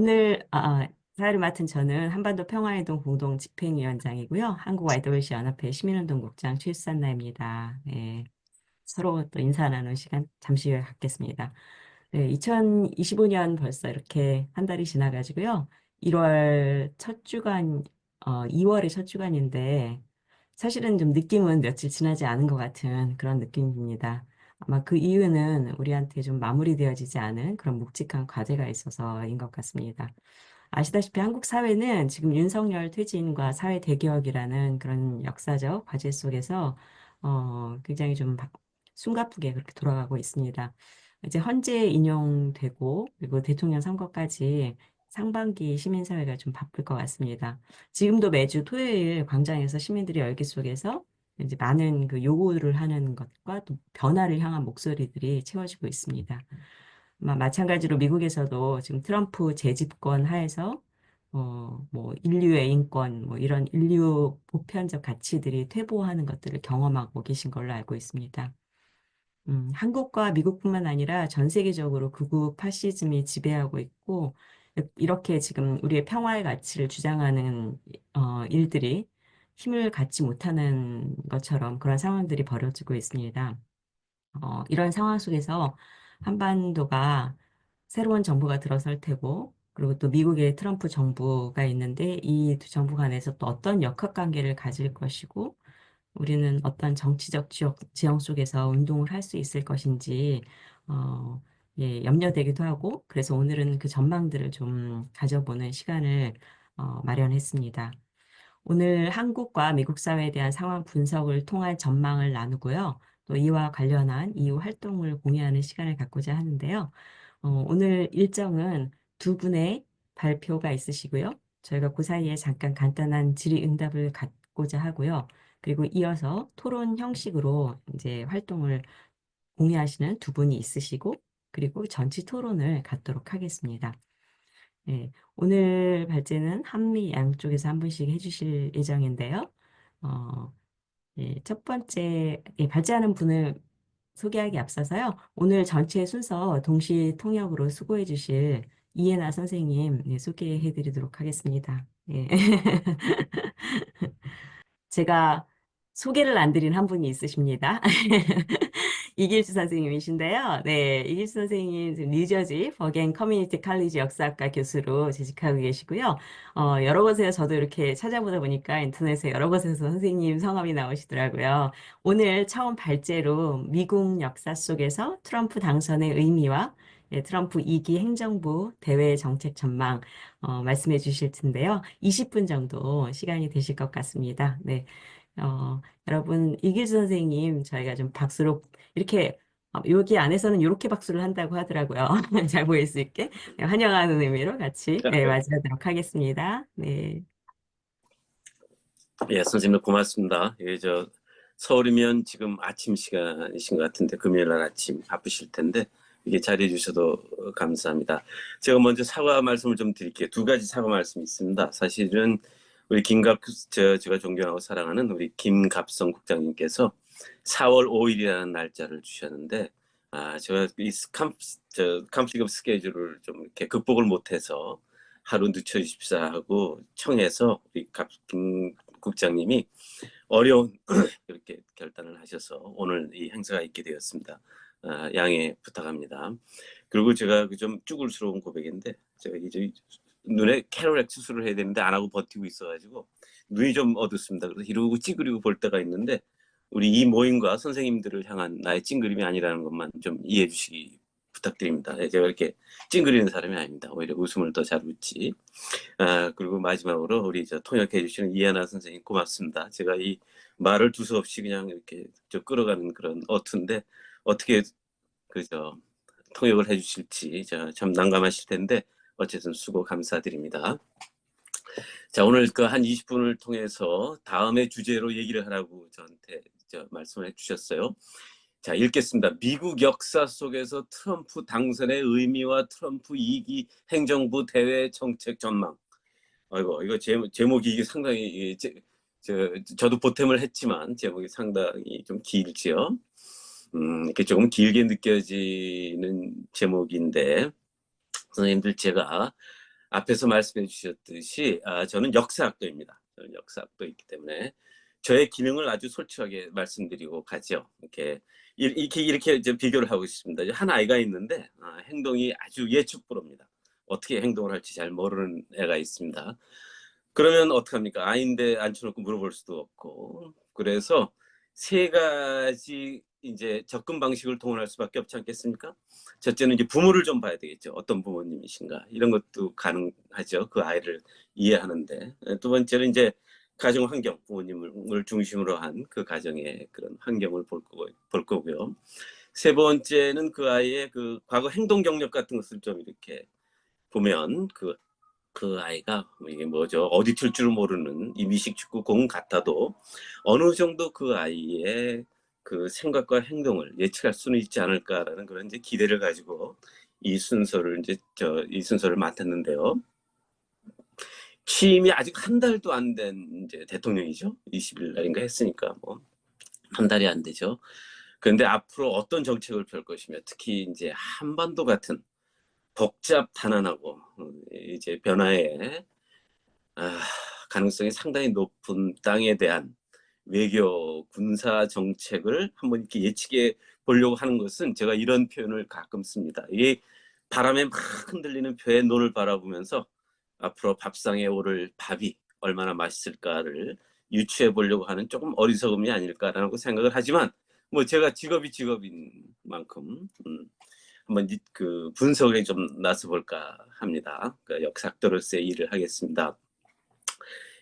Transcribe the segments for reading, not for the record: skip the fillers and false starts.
오늘 사회를 맡은 저는 한반도 평화행동 공동 집행위원장이고요. 한국IWC 연합회 시민운동국장 최수산나입니다. 네, 서로 또 인사 나누는 시간 잠시 후에 갖겠습니다. 네, 2025년 벌써 이렇게 한 달이 지나가지고요. 1월 첫 주간, 2월의 첫 주간인데 사실은 좀 느낌은 며칠 지나지 않은 것 같은 그런 느낌입니다. 아마 그 이유는 우리한테 좀 마무리되어지지 않은 그런 묵직한 과제가 있어서인 것 같습니다. 아시다시피 한국 사회는 지금 윤석열 퇴진과 사회 대개혁이라는 그런 역사적 과제 속에서 굉장히 좀 숨가쁘게 그렇게 돌아가고 있습니다. 이제 헌재 인용되고 그리고 대통령 선거까지 상반기 시민사회가 좀 바쁠 것 같습니다. 지금도 매주 토요일 광장에서 시민들이 열기 속에서 이제 많은 그 요구를 하는 것과 또 변화를 향한 목소리들이 채워지고 있습니다. 마찬가지로 미국에서도 지금 트럼프 재집권 하에서 뭐 인류의 인권 뭐 이런 인류 보편적 가치들이 퇴보하는 것들을 경험하고 계신 걸로 알고 있습니다. 한국과 미국뿐만 아니라 전 세계적으로 극우 파시즘이 지배하고 있고 이렇게 지금 우리의 평화의 가치를 주장하는 일들이 힘을 갖지 못하는 것처럼 그런 상황들이 벌어지고 있습니다. 이런 상황 속에서 한반도가 새로운 정부가 들어설 테고, 그리고 또 미국의 트럼프 정부가 있는데 이 두 정부 간에서 또 어떤 역학관계를 가질 것이고, 우리는 어떤 정치적 지형 속에서 운동을 할 수 있을 것인지, 어, 예, 염려되기도 하고, 그래서 오늘은 그 전망들을 좀 가져보는 시간을 마련했습니다. 오늘 한국과 미국 사회에 대한 상황 분석을 통한 전망을 나누고요. 또 이와 관련한 이후 활동을 공유하는 시간을 갖고자 하는데요. 오늘 일정은 두 분의 발표가 있으시고요. 저희가 그 사이에 잠깐 간단한 질의응답을 갖고자 하고요. 그리고 이어서 토론 형식으로 이제 활동을 공유하시는 두 분이 있으시고, 그리고 전체 토론을 갖도록 하겠습니다. 예, 오늘 발제는 한미 양쪽에서 한 분씩 해주실 예정인데요. 어, 예, 첫 번째 발제하는 분을 소개하기 앞서서요. 오늘 전체 순서 동시 통역으로 수고해 주실 이해나 선생님 소개해 드리도록 하겠습니다. 예. 제가 소개를 안 드린 한 분이 있으십니다. 이길수 선생님이신데요. 네, 이길수 선생님 지금 뉴저지 버겐 커뮤니티 칼리지 역사학과 교수로 재직하고 계시고요. 여러 곳에서 저도 이렇게 찾아보다 보니까 인터넷에 여러 곳에서 선생님 성함이 나오시더라고요. 오늘 처음 발제로 미국 역사 속에서 트럼프 당선의 의미와 트럼프 2기 행정부 대외 정책 전망 말씀해 주실 텐데요. 20분 정도 시간이 되실 것 같습니다. 네. 여러분, 이길수 선생님, 저희가 좀 박수로, 이렇게, 여기 안에서는 이렇게 박수를 한다고 하더라고요. 잘 보일 수 있게. 네, 환영하는 의미로 같이, 네, 맞이하도록 하겠습니다. 네. 예, 선생님 고맙습니다. 예, 서울이면 지금 아침 시간이신 것 같은데 금요일 날 아침 바쁘실 텐데 이게 자리해 주셔도 감사합니다. 제가 먼저 사과 말씀을 좀 드릴게요. 두 가지 사과 말씀이 있습니다. 사실은 우리 제가 존경하고 사랑하는 우리 김갑성 국장님께서 4월 5일이라는 날짜를 주셨는데 제가 이 컴플릭 오브 스케줄을 좀 이렇게 극복을 못해서 하루 늦춰주십사 하고 청해서 우리 김 국장님이 어려운 이렇게 결단을 하셔서 오늘 이 행사가 있게 되었습니다. 양해 부탁합니다. 그리고 제가 좀 쭈글스러운 고백인데 제가 이제 눈에 캐로렉 수술을 해야 되는데 안 하고 버티고 있어가지고 눈이 좀 어둡습니다. 그래서 이러고 찌그리고 볼 때가 있는데 우리 이 모임과 선생님들을 향한 나의 찡그림이 아니라는 것만 좀 이해해 주시기 부탁드립니다. 제가 이렇게 찡그리는 사람이 아닙니다. 오히려 웃음을 더 잘 웃지. 그리고 마지막으로 우리 통역해 주시는 이하나 선생님 고맙습니다. 제가 이 말을 두서없이 그냥 이렇게 끌어가는 그런 어투인데 어떻게 통역을 해 주실지 참 난감하실 텐데 어쨌든 수고 감사드립니다. 자, 오늘 한 20분을 통해서 다음의 주제로 얘기를 하라고 저한테 말씀을 해주셨어요. 자, 읽겠습니다. 미국 역사 속에서 트럼프 당선의 의미와 트럼프 2기 행정부 대외 정책 전망. 아이고, 이거 제목이 이게 상당히 저도 보탬을 했지만 제목이 상당히 좀 길지요. 이렇게 조금 길게 느껴지는 제목인데 선생님들 제가 앞에서 말씀해 주셨듯이 저는 역사학도입니다. 저는 역사학도이기 때문에 저의 기능을 아주 솔직하게 말씀드리고 가죠. 이렇게 이제 비교를 하고 있습니다. 한 아이가 있는데 행동이 아주 예측불허입니다. 어떻게 행동을 할지 잘 모르는 애가 있습니다. 그러면 어떡합니까? 아이인데 앉혀놓고 물어볼 수도 없고. 그래서 세 가지 이제 접근 방식을 동원할 수밖에 없지 않겠습니까? 첫째는 이제 부모를 좀 봐야 되겠죠. 어떤 부모님이신가. 이런 것도 가능하죠. 그 아이를 이해하는데. 두 번째는 이제 가정 환경, 부모님을 중심으로 한 그 가정의 그런 환경을 볼 거고요. 세 번째는 그 아이의 그 과거 행동 경력 같은 것을 좀 이렇게 보면 그 아이가 이게 뭐죠? 어디 튈 줄 모르는 이 미식축구 공 같아도 어느 정도 그 아이의 그 생각과 행동을 예측할 수는 있지 않을까라는 그런 이제 기대를 가지고 이 순서를 맡았는데요. 취임이 아직 한 달도 안 된 이제 대통령이죠. 20일 날인가 했으니까 뭐 한 달이 안 되죠. 그런데 앞으로 어떤 정책을 펼 것이며 특히 이제 한반도 같은 복잡 단안하고 이제 변화에 아, 가능성이 상당히 높은 땅에 대한 외교 군사 정책을 한번 이렇게 예측해 보려고 하는 것은 제가 이런 표현을 가끔 씁니다. 이게 바람에 막 흔들리는 표의 논을 바라보면서 앞으로 밥상에 오를 밥이 얼마나 맛있을까를 유추해 보려고 하는 조금 어리석음이 아닐까라고 생각을 하지만 뭐 제가 직업인 만큼 한번 그 분석에 좀 나서 볼까 합니다. 그 역사학도로서의 일을 하겠습니다.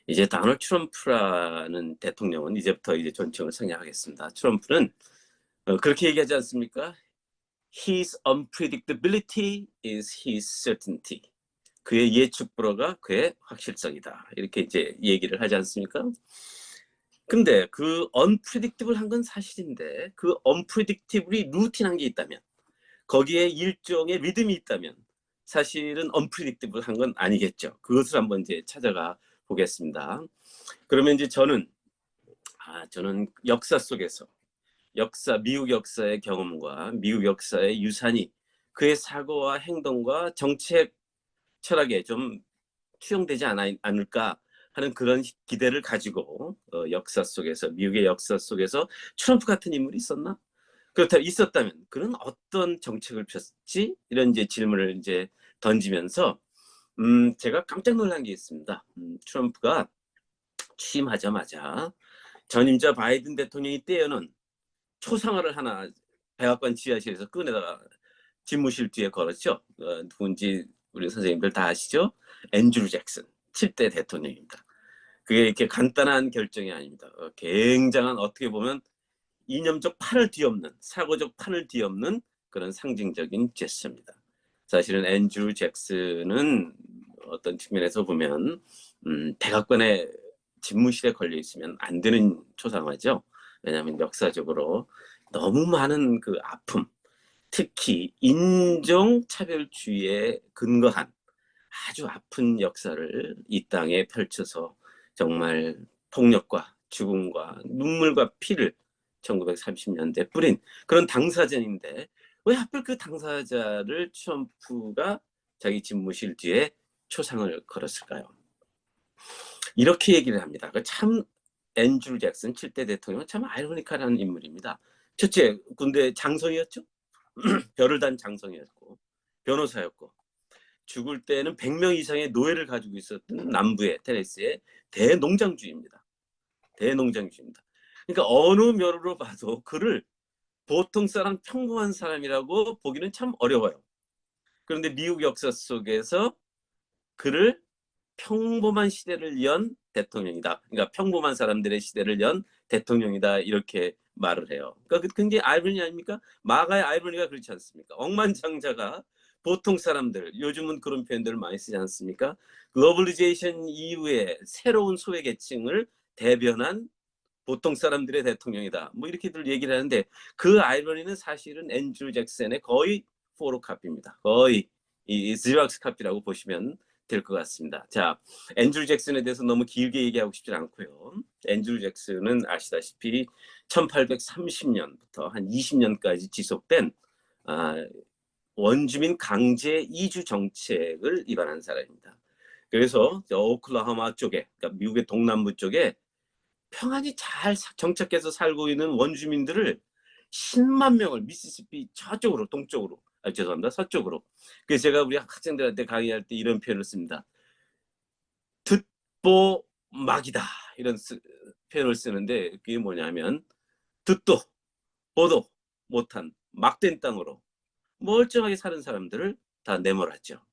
이제 다널드 트럼프라는 대통령은 이제부터 이제 존칭을 생략하겠습니다. 트럼프는 그렇게 얘기하지 않습니까? His unpredictability is his certainty. 그의 예측 불허가 그의 확실성이다. 이렇게 이제 얘기를 하지 않습니까? 근데 그 unpredictable한 건 사실인데 그 unpredictably 루틴한 게 있다면 거기에 일종의 리듬이 있다면 사실은 unpredictable한 건 아니겠죠. 그것을 한번 이제 찾아가 보겠습니다. 그러면 이제 저는 역사 속에서 미국 역사의 경험과 미국 역사의 유산이 그의 사고와 행동과 정책 철학에 좀 투영되지 않을까 하는 그런 기대를 가지고 역사 속에서 미국의 역사 속에서 트럼프 같은 인물이 있었나? 그렇다면 있었다면 그는 어떤 정책을 폈지? 이런 이제 질문을 이제 던지면서 제가 깜짝 놀란 게 있습니다. 트럼프가 취임하자마자 전임자 바이든 대통령이 떼어놓은 초상화를 하나 백악관 지하실에서 꺼내다가 집무실 뒤에 걸었죠. 누군지 우리 선생님들 다 아시죠? 앤드류 잭슨 7대 대통령입니다. 그게 이렇게 간단한 결정이 아닙니다. 굉장한 어떻게 보면 이념적 판을 뒤엎는 사고적 판을 뒤엎는 그런 상징적인 제스처입니다. 사실은 앤드류 잭슨은 어떤 측면에서 보면 백악관의 집무실에 걸려 있으면 안 되는 초상화죠. 왜냐하면 역사적으로 너무 많은 그 아픔, 특히 인종차별주의에 근거한 아주 아픈 역사를 이 땅에 펼쳐서 정말 폭력과 죽음과 눈물과 피를 1930년대 뿌린 그런 당사자인데 왜 하필 그 당사자를 트럼프가 자기 집무실 뒤에 초상을 걸었을까요? 이렇게 얘기를 합니다. 참 앤드류 잭슨 7대 대통령은 참 아이러니컬한 인물입니다. 첫째, 군대 장성이었죠. 별을 단 장성이었고 변호사였고 죽을 때는 100명 이상의 노예를 가지고 있었던 남부의 테네시의 대농장주입니다. 대농장주입니다. 그러니까 어느 면으로 봐도 그를 보통 사람 평범한 사람이라고 보기는 참 어려워요. 그런데 미국 역사 속에서 그를 평범한 시대를 연 대통령이다. 그러니까 평범한 사람들의 시대를 연 대통령이다. 이렇게 말을 해요. 그러니까 굉장히 아이러니 아닙니까? 마가의 아이러니가 그렇지 않습니까? 억만장자가 보통 사람들, 요즘은 그런 표현들을 많이 쓰지 않습니까? 글로벌리제이션 이후에 새로운 소외계층을 대변한 보통 사람들의 대통령이다. 뭐 이렇게들 얘기를 하는데 그 아이러니는 사실은 앤드류 잭슨의 거의 포로카피입니다. 거의 이 지락스 카피라고 보시면 될 것 같습니다. 자, 앤드류 잭슨에 대해서 너무 길게 얘기하고 싶지 않고요. 앤드류 잭슨은 아시다시피 1830년부터 한 20년까지 지속된 원주민 강제 이주 정책을 위반한 사람입니다. 그래서 오클라호마 쪽에, 그러니까 미국의 동남부 쪽에 평안히 잘 정착해서 살고 있는 원주민들을 10만 명을 미시시피 저쪽으로, 동쪽으로, 죄송합니다, 서쪽으로. 그래서 제가 우리 학생들한테 강의할 때 이런 표현을 씁니다. 듣보막이다, 이런 표현을 쓰는데, 그게 뭐냐면 듣도 보도 못한 막된 땅으로 멀쩡하게 사는 사람들을 다 내몰았죠.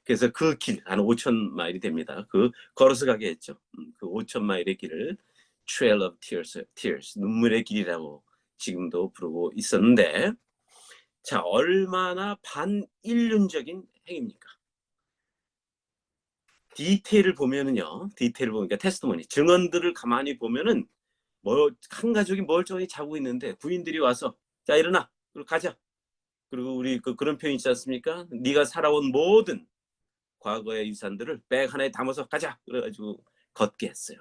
그래서 그 길, 한 5천 마일이 됩니다. 그 걸어서 가게 했죠. 그 5천 마일의 길을 Trail of Tears, 눈물의 길이라고 지금도 부르고 있었는데, 자, 얼마나 반인륜적인 행위입니까? 디테일을 보면은요, 디테일을 보니까 테스트모니, 증언들을 가만히 보면은 뭐 한 가족이 멀쩡히 자고 있는데 부인들이 와서 자 일어나, 그리고 가자. 그리고 우리 그런 표현 있지 않습니까? 네가 살아온 모든 과거의 유산들을 백 하나에 담아서 가자. 그래가지고 걷게 했어요.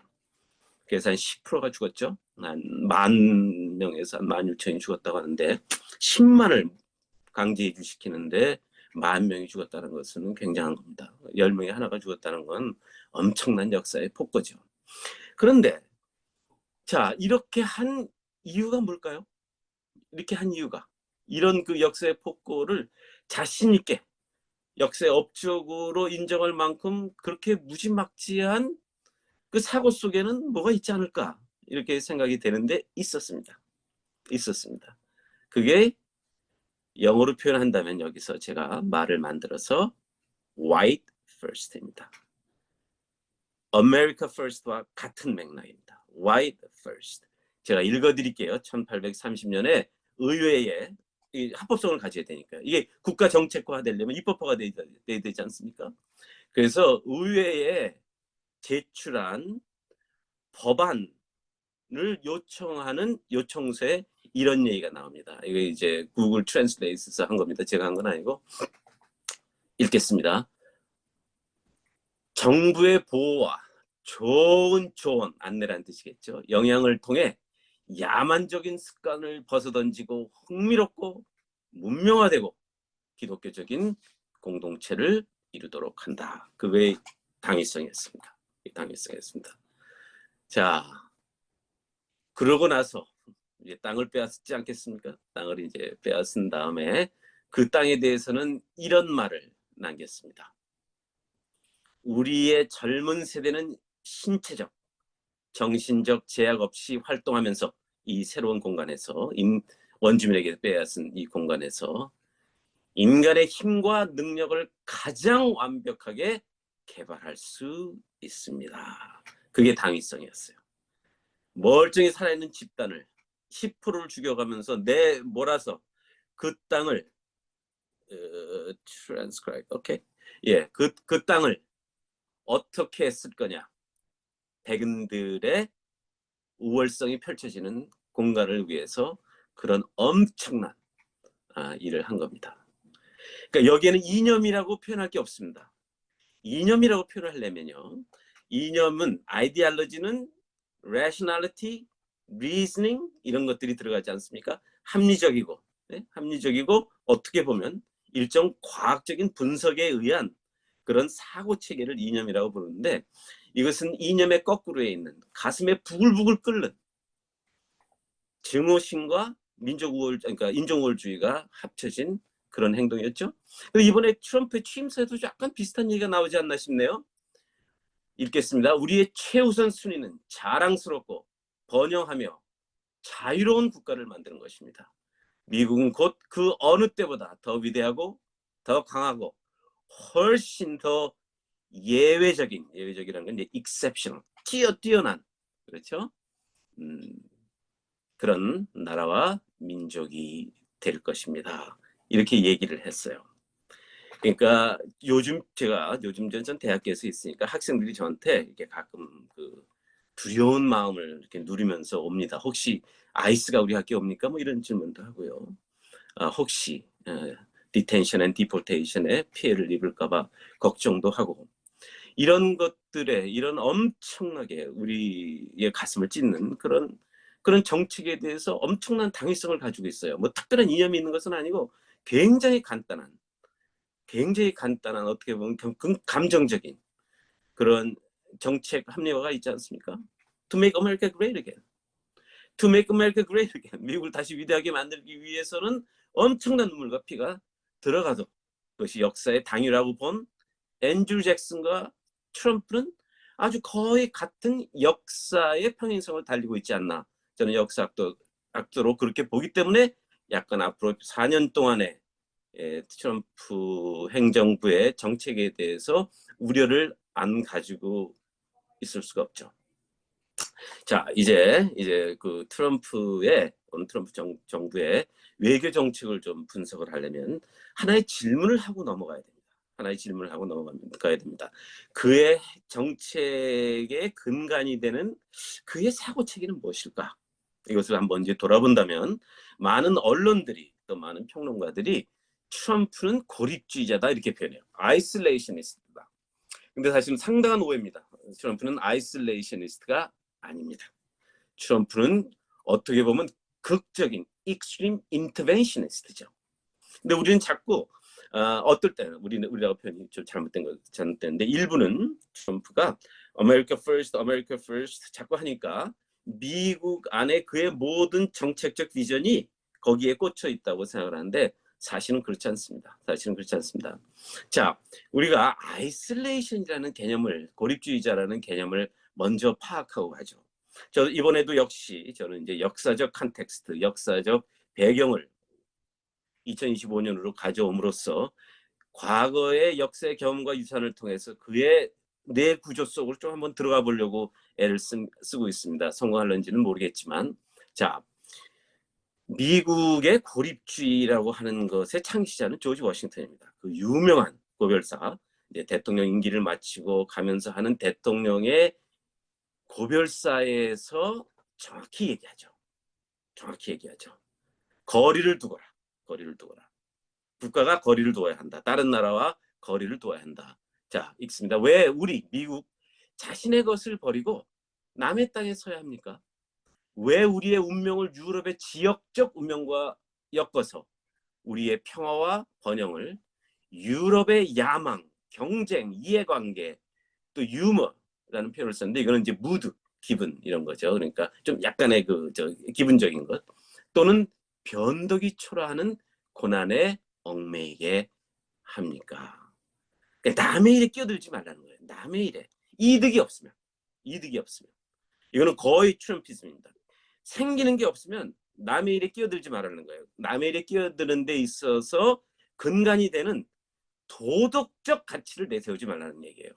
그래서 한 10%가 죽었죠. 한 10,000명에서 한 16,000이 죽었다고 하는데 10만을 강제 이주시키는데 10,000명이 죽었다는 것은 굉장한 겁니다. 10명에 하나가 죽었다는 건 엄청난 역사의 폭거죠. 그런데 자, 이렇게 한 이유가 뭘까요? 이렇게 한 이유가, 이런 그 역사의 폭거를 자신 있게 역사의 업적으로 인정할 만큼 그렇게 무지막지한 그 사고 속에는 뭐가 있지 않을까, 이렇게 생각이 되는데 있었습니다. 있었습니다. 그게 영어로 표현한다면 여기서 제가 말을 만들어서 White First입니다. America First와 같은 맥락입니다. White First. 제가 읽어드릴게요. 1830년에 의회에 합법성을 가져야 되니까. 이게 국가 정책화 되려면 입법화가 돼야 되지 않습니까? 그래서 의회에 제출한 법안을 요청하는 요청서에 이런 얘기가 나옵니다. 이거 이제 구글 트랜슬레이트에서 한 겁니다. 제가 한 건 아니고. 읽겠습니다. 정부의 보호와 좋은 조언, 안내라는 뜻이겠죠. 영향을 통해 야만적인 습관을 벗어던지고 흥미롭고 문명화되고 기독교적인 공동체를 이루도록 한다. 그게 당위성이었습니다. 당위성이었습니다. 자, 그러고 나서 이제 땅을 빼앗지 않겠습니까? 땅을 이제 빼앗은 다음에 그 땅에 대해서는 이런 말을 남겼습니다. 우리의 젊은 세대는 신체적, 정신적 제약 없이 활동하면서 이 새로운 공간에서, 원주민에게 빼앗은 이 공간에서 인간의 힘과 능력을 가장 완벽하게 개발할 수 있습니다. 그게 당위성이었어요. 멀쩡히 살아있는 집단을 10%를 죽여가면서 몰아서 그 땅을 오케이, 예, 그 땅을 어떻게 했을 거냐. 백인들의 우월성이 펼쳐지는 공간을 위해서 그런 엄청난 일을 한 겁니다. 그러니까 여기에는 이념이라고 표현할 게 없습니다. 이념이라고 표현을 하려면요, 이념은, 아이디올로지는 rationality, reasoning 이런 것들이 들어가지 않습니까? 합리적이고, 네? 합리적이고 어떻게 보면 일정 과학적인 분석에 의한 그런 사고 체계를 이념이라고 부르는데, 이것은 이념의 거꾸로에 있는 가슴에 부글부글 끓는 증오심과 그러니까 인종우월주의가 합쳐진 그런 행동이었죠. 이번에 트럼프의 취임사에도 약간 비슷한 얘기가 나오지 않나 싶네요. 읽겠습니다. 우리의 최우선 순위는 자랑스럽고 번영하며 자유로운 국가를 만드는 것입니다. 미국은 곧 그 어느 때보다 더 위대하고 더 강하고 훨씬 더 예외적이라는 건 이제 exceptional, 뛰어난, 그렇죠? 그런 나라와 민족이 될 것입니다. 이렇게 얘기를 했어요. 그러니까 제가 전 대학교에서 있으니까 학생들이 저한테 이렇게 가끔 그 두려운 마음을 이렇게 누리면서 옵니다. 혹시 아이스가 우리 학교 옵니까? 뭐 이런 질문도 하고요. 혹시 디텐션 앤 디포테이션에 피해를 입을까봐 걱정도 하고, 이런 것들에, 이런 엄청나게 우리의 가슴을 찢는 그런 정책에 대해서 엄청난 당위성을 가지고 있어요. 뭐 특별한 이념이 있는 것은 아니고 굉장히 간단한, 어떻게 보면 감정적인 그런 정책 합리화가 있지 않습니까? To make America great again. To make America great again. 미국을 다시 위대하게 만들기 위해서는 엄청난 눈물과 피가 들어가도 그것이 역사의 당위라고 본 앤드류 잭슨과 트럼프는 아주 거의 같은 역사의 평행성을 달리고 있지 않나. 저는 역사학도로 그렇게 보기 때문에 약간 앞으로 4년 동안의 트럼프 행정부의 정책에 대해서 우려를 안 가지고 있을 수가 없죠. 자, 이제 그 트럼프 정부의 외교 정책을 좀 분석을 하려면 하나의 질문을 하고 넘어가야 됩니다. 하나의 질문을 하고 넘어가야 됩니다. 그의 정책의 근간이 되는 그의 사고 체계는 무엇일까? 이것을 한번 이제 돌아본다면 많은 언론들이 또 많은 평론가들이 트럼프는 고립주의자다 이렇게 표현해요. 아이솔레이셔니스트다. 근데 사실은 상당한 오해입니다. 트럼프는 아이솔레이셔니스트가 아닙니다. 트럼프는 어떻게 보면 극적인 extreme interventionist죠. 근데 우리는 자꾸 어떨 때는 우리나라 표현이 좀 잘못된데 일부는 트럼프가 America first, America first 자꾸 하니까 미국 안에 그의 모든 정책적 비전이 거기에 꽂혀 있다고 생각을 하는데 사실은 그렇지 않습니다. 자, 우리가 아이솔레이션이라는 개념을 고립주의자라는 개념을 먼저 파악하고 가죠. 저 이번에도 역시 저는 이제 역사적 컨텍스트, 역사적 배경을 2025년으로 가져옴으로써 과거의 역사의 경험과 유산을 통해서 그의 뇌 구조 속으로 좀 한번 들어가 보려고 애를 쓰고 있습니다. 성공할런지는 모르겠지만, 자, 미국의 고립주의라고 하는 것의 창시자는 조지 워싱턴입니다. 그 유명한 고별사, 이제 대통령 임기를 마치고 가면서 하는 대통령의 고별사에서 정확히 얘기하죠. 거리를 두거라. 국가가 거리를 두어야 한다. 다른 나라와 거리를 두어야 한다. 자, 읽습니다. 왜 우리 미국 자신의 것을 버리고 남의 땅에 서야 합니까? 왜 우리의 운명을 유럽의 지역적 운명과 엮어서 우리의 평화와 번영을 유럽의 야망, 경쟁, 이해관계, 또 유머라는 표현을 썼는데 이거는 이제 무드, 기분 이런 거죠. 그러니까 좀 약간의 기분적인 것 또는 변덕이 초라하는 고난에 얽매이게 합니까? 그러니까 남의 일에 끼어들지 말라는 거예요. 남의 일에 이득이 없으면 이거는 거의 트럼피즘입니다. 생기는 게 없으면 남의 일에 끼어들지 말라는 거예요. 남의 일에 끼어드는 데 있어서 근간이 되는 도덕적 가치를 내세우지 말라는 얘기예요.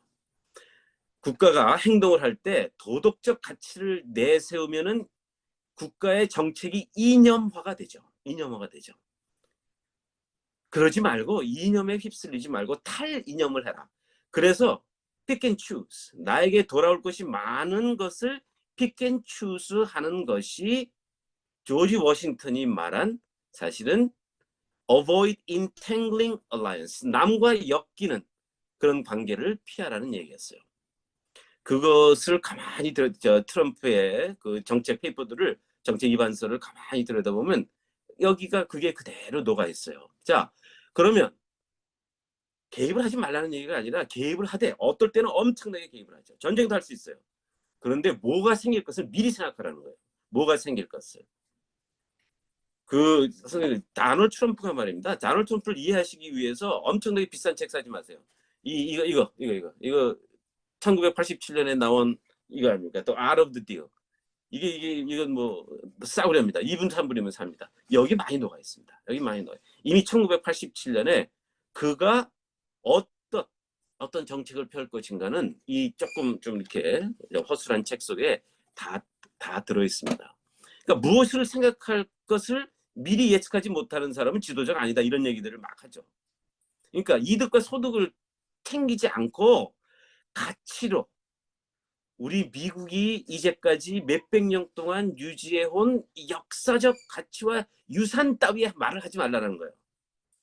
국가가 행동을 할 때 도덕적 가치를 내세우면은 국가의 정책이 이념화가 되죠. 그러지 말고 이념에 휩쓸리지 말고 탈이념을 해라. 그래서 pick and choose. 나에게 돌아올 것이 많은 것을 pick and choose 하는 것이 조지 워싱턴이 말한 사실은 avoid entangling alliance. 남과 엮이는 그런 관계를 피하라는 얘기였어요. 그것을 가만히 트럼프의 그 정책 페이퍼들을 정책 위반서를 가만히 들여다보면 그게 그대로 녹아 있어요. 자, 그러면 개입을 하지 말라는 얘기가 아니라 개입을 하되 어떨 때는 엄청나게 개입을 하죠. 전쟁도 할 수 있어요. 그런데 뭐가 생길 것을 미리 생각하라는 거예요. 뭐가 생길 것을. 다널드 트럼프가 말입니다. 다널드 트럼프를 이해하시기 위해서 엄청나게 비싼 책 사지 마세요. 이거 1987년에 나온 이거 아닙니까? 또 Out of the Deal. 이건 뭐 싸구려입니다. 2분 3분이면 삽니다. 여기 많이 녹아 있습니다. 이미 1987년에 그가 어떤 정책을 펼 것인가는 이 조금 좀 이렇게 허술한 책 속에 다 들어 있습니다. 그러니까 무엇을 생각할 것을 미리 예측하지 못하는 사람은 지도자가 아니다 이런 얘기들을 막 하죠. 그러니까 이득과 소득을 챙기지 않고 가치로 우리 미국이 이제까지 몇백 년 동안 유지해온 역사적 가치와 유산 따위의 말을 하지 말라는 거예요.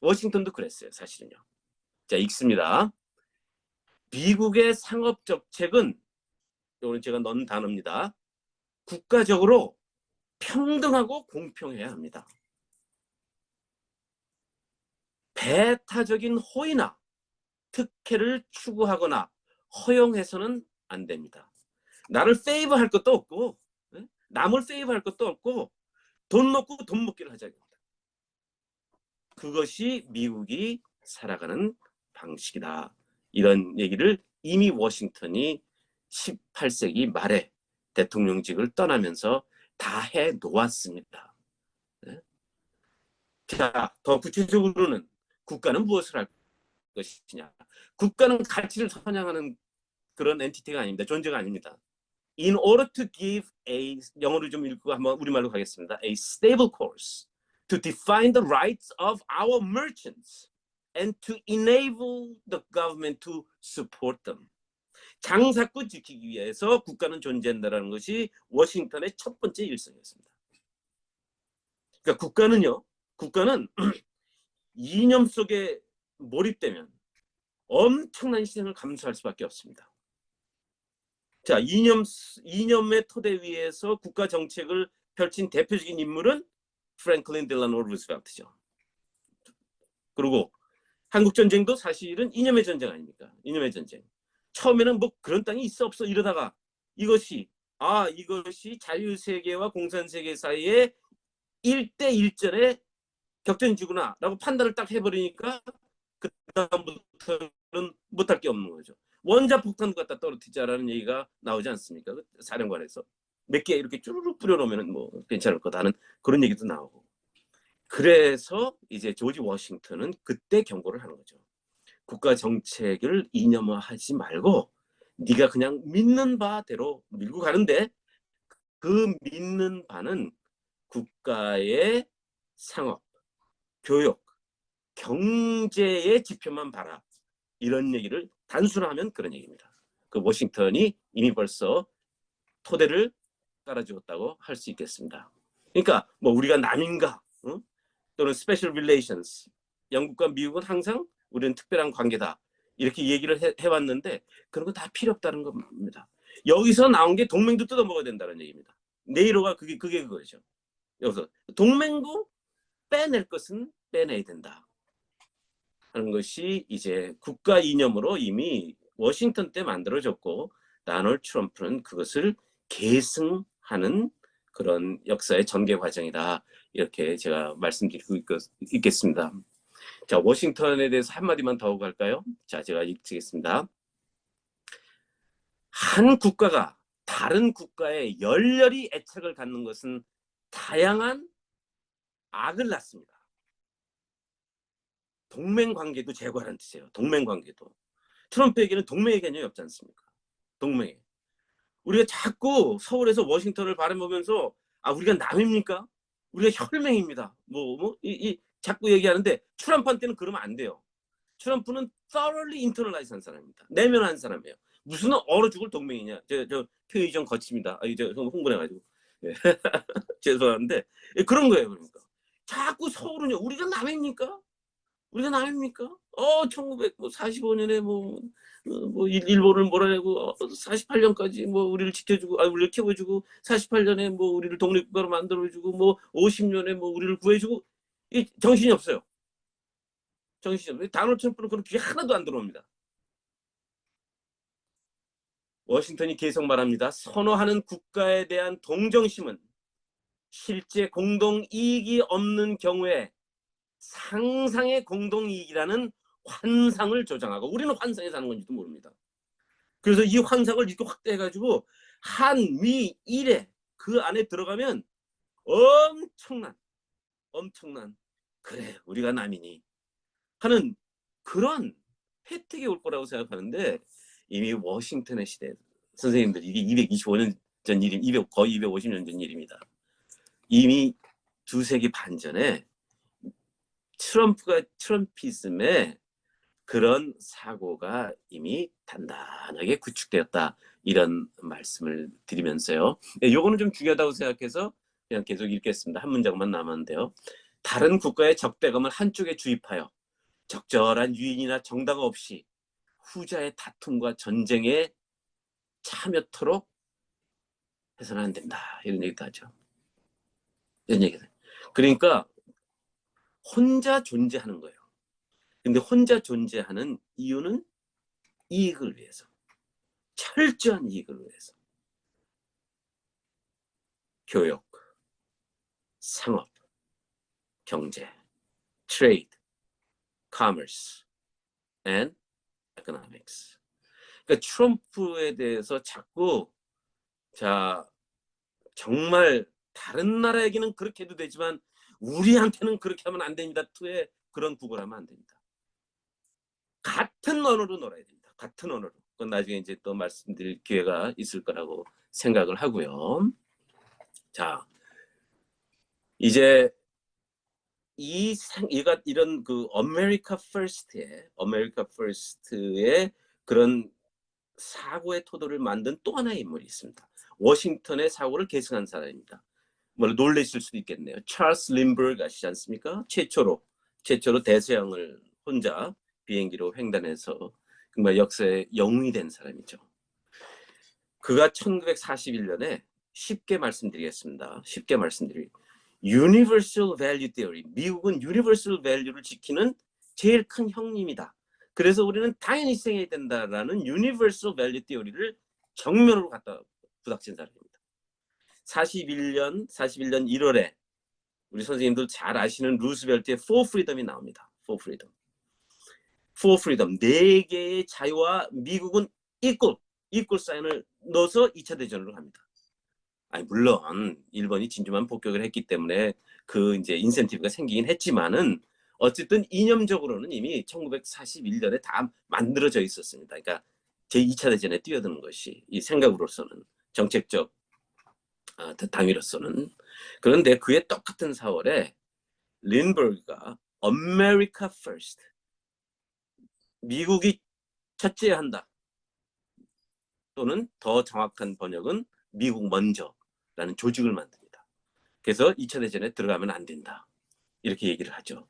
워싱턴도 그랬어요. 사실은요. 자, 읽습니다. 미국의 상업 정책은 오늘 제가 넣은 단어입니다. 국가적으로 평등하고 공평해야 합니다. 배타적인 호의나 특혜를 추구하거나 허용해서는 안 됩니다. 나를 페이버할 것도 없고, 남을 페이버할 것도 없고, 돈 놓고 돈 먹기를 하자는 겁니다. 그것이 미국이 살아가는 방식이다. 이런 얘기를 이미 워싱턴이 18세기 말에 대통령직을 떠나면서 다 해 놓았습니다. 자, 더 구체적으로는 국가는 무엇을 할 것이냐. 국가는 가치를 선양하는 그런 엔티티가 아닙니다. 존재가 아닙니다. In order to give a, 영어로 좀 읽고 한번 우리말로 가겠습니다. A stable course to define the rights of our merchants and to enable the government to support them. 장사꾼 지키기 위해서 국가는 존재한다는 것이 워싱턴의 첫 번째 일성이었습니다. 그러니까 국가는 이념 속에 몰입되면 엄청난 희생을 감수할 수밖에 없습니다. 자, 이념의 토대 위에서 국가 정책을 펼친 대표적인 인물은 프랭클린 델라노 루스벨트죠. 그리고 한국 전쟁도 사실은 이념의 전쟁 아닙니까? 이념의 전쟁. 처음에는 뭐 그런 땅이 있어 없어 이러다가 이것이 자유세계와 공산세계 사이에 1대1전의 격전지구나라고 판단을 딱 해버리니까 그 다음부터는 못할 게 없는 거죠. 원자폭탄 갖다 떨어뜨리자라는 얘기가 나오지 않습니까? 사령관에서 몇 개 이렇게 쭈르륵 뿌려놓으면 뭐 괜찮을 거다는 그런 얘기도 나오고. 그래서 이제 조지 워싱턴은 그때 경고를 하는 거죠. 국가 정책을 이념화하지 말고 네가 그냥 믿는 바대로 밀고 가는데 그 믿는 바는 국가의 상업, 교육, 경제의 지표만 봐라. 이런 얘기를 단순화하면 그런 얘기입니다. 그 워싱턴이 이미 벌써 토대를 깔아주었다고 할 수 있겠습니다. 그러니까 뭐 우리가 남인가 또는 special relations, 영국과 미국은 항상 우리는 특별한 관계다 이렇게 얘기를 해왔는데 그런 거 다 필요 없다는 겁니다. 여기서 나온 게 동맹도 뜯어먹어야 된다는 얘기입니다. 네이로가 그게 그거죠. 여기서 동맹도 빼낼 것은 빼내야 된다 하는 것이 이제 국가 이념으로 이미 워싱턴 때 만들어졌고 다널드 트럼프는 그것을 계승하는 그런 역사의 전개 과정이다. 이렇게 제가 말씀드리고 있겠습니다. 자, 워싱턴에 대해서 한마디만 더 할까요? 자, 제가 읽겠습니다. 한 국가가 다른 국가에 열렬히 애착을 갖는 것은 다양한 악을 낳습니다. 동맹관계도 제거하라는 뜻이에요. 동맹관계도. 트럼프에게는 동맹의 개념이 없지 않습니까? 동맹. 우리가 자꾸 서울에서 워싱턴을 바라보면서 우리가 남입니까? 우리가 혈맹입니다. 자꾸 얘기하는데 트럼프한테는 그러면 안 돼요. 트럼프는 thoroughly internalized 한 사람입니다. 내면한 사람이에요. 무슨 얼어 죽을 동맹이냐. 저 표현이 좀 거칩니다. 저 흥분해가지고. 네. 죄송한데 그런 거예요. 그러니까 자꾸 서울은요. 우리가 남입니까? 우리가 남입니까? 1945년에 일본을 몰아내고 48년까지 우리를 지켜주고 우리를 키워주고 48년에 우리를 독립국가로 만들어주고 50년에 우리를 구해주고 이 정신이 없어요. 정신이 없어요. 다널드 트럼프는 그런 귀에 하나도 안 들어옵니다. 워싱턴이 계속 말합니다. 선호하는 국가에 대한 동정심은 실제 공동 이익이 없는 경우에 상상의 공동이익이라는 환상을 조장하고 우리는 환상에 사는 건지도 모릅니다. 그래서 이 환상을 이렇게 확대해가지고 한미일에 그 안에 들어가면 엄청난 그래 우리가 남이니 하는 그런 혜택이 올 거라고 생각하는데 이미 워싱턴의 시대 선생님들 이게 225년 전 일이 거의 250년 전 일입니다. 이미 두세기 반 전에 트럼피즘의 그런 사고가 이미 단단하게 구축되었다. 이런 말씀을 드리면서요. 요거는 좀 중요하다고 생각해서 그냥 계속 읽겠습니다. 한 문장만 남았는데요. 다른 국가의 적대감을 한쪽에 주입하여 적절한 유인이나 정당 없이 후자의 다툼과 전쟁에 참여토록 해서는 안 된다. 이런 얘기도 하죠. 이런 얘기들. 그러니까 혼자 존재하는 거예요. 근데 혼자 존재하는 이유는 이익을 위해서, 철저한 이익을 위해서. 교육, 상업, 경제, 트레이드, 커머스, and economics. 그러니까 트럼프에 대해서 자꾸 자 정말 다른 나라 얘기는 그렇게 해도 되지만 우리한테는 그렇게 하면 안 됩니다. 투에 그런 구걸하면 안 됩니다. 같은 언어로 놀아야 됩니다. 같은 언어로. 그건 나중에 이제 또 말씀드릴 기회가 있을 거라고 생각을 하고요. 자, 이제 이런 그 아메리카 퍼스트의 그런 사고의 토도를 만든 또 하나의 인물이 있습니다. 워싱턴의 사고를 계승한 사람입니다. 뭐 놀라실 수도 있겠네요. 찰스 린버그 아시지 않습니까? 최초로 대서양을 혼자 비행기로 횡단해서 정말 역사의 영웅이 된 사람이죠. 그가 1941년에 쉽게 말씀드리겠습니다. Universal Value Theory. 미국은 Universal Value를 지키는 제일 큰 형님이다. 그래서 우리는 당연히 희생해야 된다라는 Universal Value Theory를 정면으로 갖다 부닥친 사람입니다. 41년 1월에 우리 선생님들 잘 아시는 루스벨트의 For Freedom이 나옵니다. For Freedom. 4개의 자유와 미국은 이퀄 사인을 넣어서 2차 대전으로 합니다. 아니 물론 일본이 진주만 폭격을 했기 때문에 그 이제 인센티브가 생기긴 했지만은 어쨌든 이념적으로는 이미 1941년에 다 만들어져 있었습니다. 그러니까 제2차 대전에 뛰어드는 것이 이 생각으로서는 정책적 당위로서는. 그런데 그의 똑같은 4월에 린버그가 America First, 미국이 첫째야 한다, 또는 더 정확한 번역은 미국 먼저라는 조직을 만듭니다. 그래서 2차 대전에 들어가면 안 된다, 이렇게 얘기를 하죠.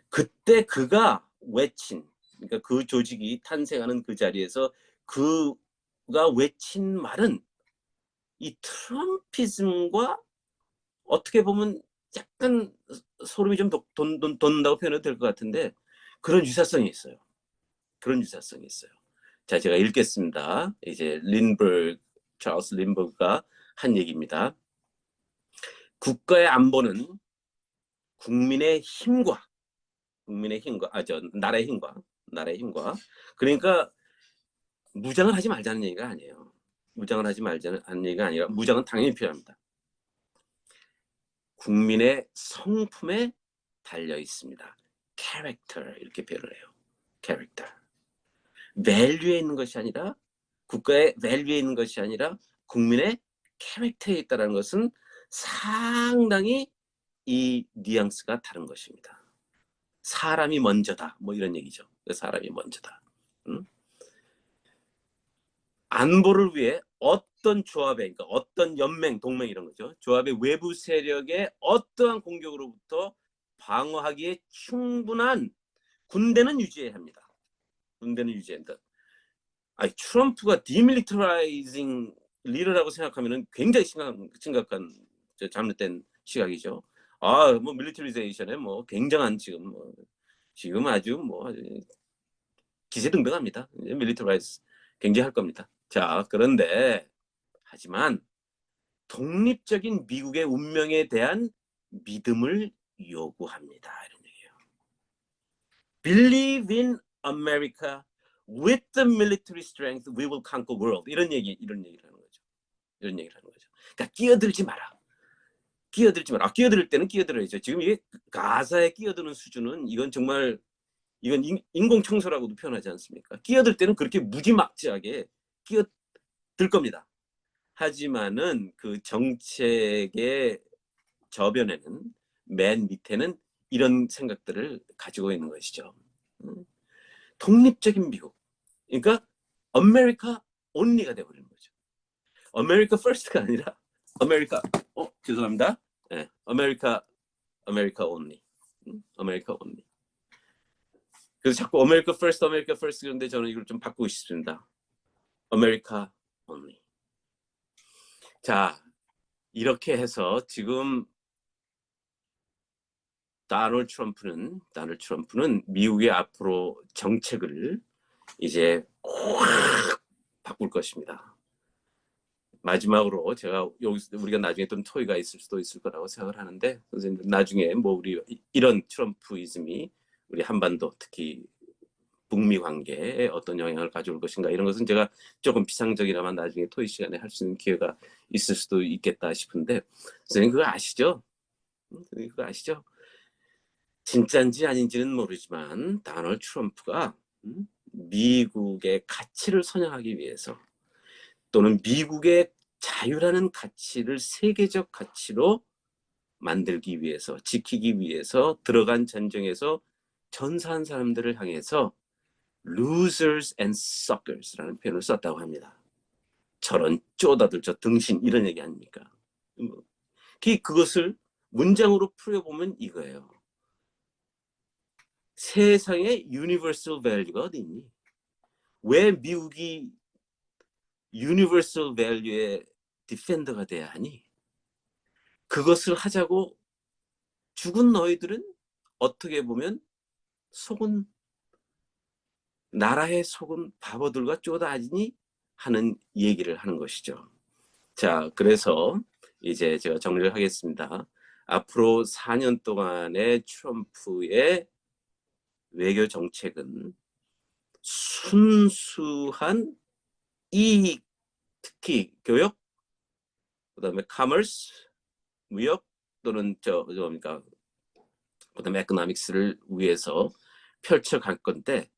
그때 그가 외친, 그러니까 그 조직이 탄생하는 그 자리에서 그가 외친 말은 이 트럼피즘과 어떻게 보면 약간 소름이 좀 돋는다고 표현해도 될 것 같은데 그런 유사성이 있어요. 자, 제가 읽겠습니다. 이제 찰스 린버그가 한 얘기입니다. 국가의 안보는 국민의 힘과 나라의 힘과 그러니까 무장을 하지 말자는 얘기가 아니에요. 무장은 당연히 필요합니다. 국민의 성품에 달려 있습니다. 캐릭터, 이렇게 표현을 해요. 캐릭터. 밸류에 있는 것이 아니라, 국가의 밸류에 있는 것이 아니라 국민의 캐릭터에 있다는 것은 상당히 이 뉘앙스가 다른 것입니다. 사람이 먼저다, 뭐 이런 얘기죠. 사람이 먼저다. 안보를 위해 어떤 조합에, 그러니까 어떤 연맹, 동맹 이런 거죠. 조합의 외부 세력의 어떠한 공격으로부터 방어하기에 충분한 군대는 유지해야 합니다. 아니, 트럼프가 디밀리터라이징 리더라고 생각하면 굉장히 심각한 잘못된 시각이죠. 뭐 밀리터리제이션에 뭐 굉장한 지금 아주 뭐 기세등등합니다. 밀리터라이즈 굉장히 할 겁니다. 자, 그런데 하지만 독립적인 미국의 운명에 대한 믿음을 요구합니다. 이런 얘기예요. Believe in America. With the military strength, we will conquer world. 이런 얘기를 하는 거죠. 그러니까 끼어들지 마라. 끼어들 때는 끼어들어야죠. 지금 이게 가사에 끼어드는 수준은 이건 정말 인공청소라고도 표현하지 않습니까? 끼어들 때는 그렇게 무지막지하게 끼어들 겁니다. 하지만은 그 정책의 저변에는, 맨 밑에는 이런 생각들을 가지고 있는 것이죠. 독립적인 미국. 그러니까 아메리카 온리가 되어버리는 거죠. 아메리카 퍼스트가 아니라 죄송합니다. 네, 아메리카 온리. 아메리카 온리. 그래서 자꾸 아메리카 퍼스트 그런데 저는 이걸 좀 바꾸고 싶습니다. 아메리카 온리. 자, 이렇게 해서 지금 도널드 트럼프는 미국의 앞으로 정책을 이제 확 바꿀 것입니다. 마지막으로 제가 여기서 우리가 나중에 좀 토의가 있을 수도 있을 거라고 생각을 하는데, 선생님 나중에 뭐 우리 이런 트럼프이즘이 우리 한반도 특히 북미 관계에 어떤 영향을 가져올 것인가, 이런 것은 제가 조금 비상적이라면 나중에 토의 시간에 할 수 있는 기회가 있을 수도 있겠다 싶은데, 선생님 그거 아시죠? 선생님 그거 아시죠? 진짜인지 아닌지는 모르지만 도널드 트럼프가 미국의 가치를 선양하기 위해서, 또는 미국의 자유라는 가치를 세계적 가치로 만들기 위해서, 지키기 위해서 들어간 전쟁에서 전사한 사람들을 향해서 losers and suckers라는 표현을 썼다고 합니다. 저런 쪼다들, 저 등신, 이런 얘기 아닙니까? 그것을 문장으로 풀어보면 이거예요. 세상에 universal value가 어디 있니? 왜 미국이 universal value의 디펜더가 돼야 하니? 그것을 하자고 죽은 너희들은 어떻게 보면 속은, 나라에 속은 바보들과 쪼다지니 하는 얘기를 하는 것이죠. 자, 그래서 이제 제가 정리를 하겠습니다. 앞으로 4년 동안의 트럼프의 외교 정책은 순수한 이익, 특히 교역, 그다음에 커머스, 무역, 또는 뭡니까, 그다음에 에코노믹스를 위해서 펼쳐갈 건데,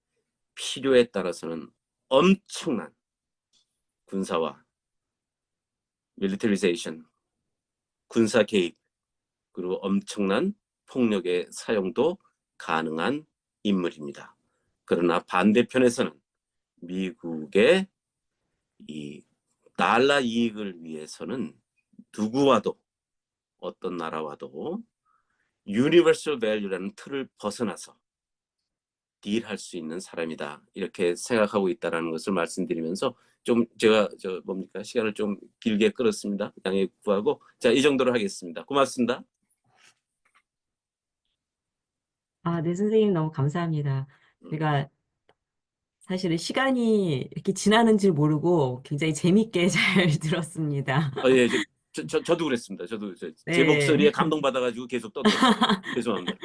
필요에 따라서는 엄청난 군사화, 밀리터리제이션, 군사 개입, 그리고 엄청난 폭력의 사용도 가능한 인물입니다. 그러나 반대편에서는 미국의 이 달러 이익을 위해서는 누구와도, 어떤 나라와도 유니버설 밸류라는 틀을 벗어나서 딜할 수 있는 사람이다, 이렇게 생각하고 있다는 것을 말씀드리면서, 좀 제가 시간을 좀 길게 끌었습니다. 양해 구하고, 자, 이 정도로 하겠습니다. 고맙습니다. 아, 네, 선생님 너무 감사합니다. 제가 사실은 시간이 이렇게 지나는 줄 모르고 굉장히 재밌게 잘 들었습니다. 예, 저도 그랬습니다. 저도 제 목소리에 네. 감동받아가지고 계속 떠들었습니다. 죄송합니다.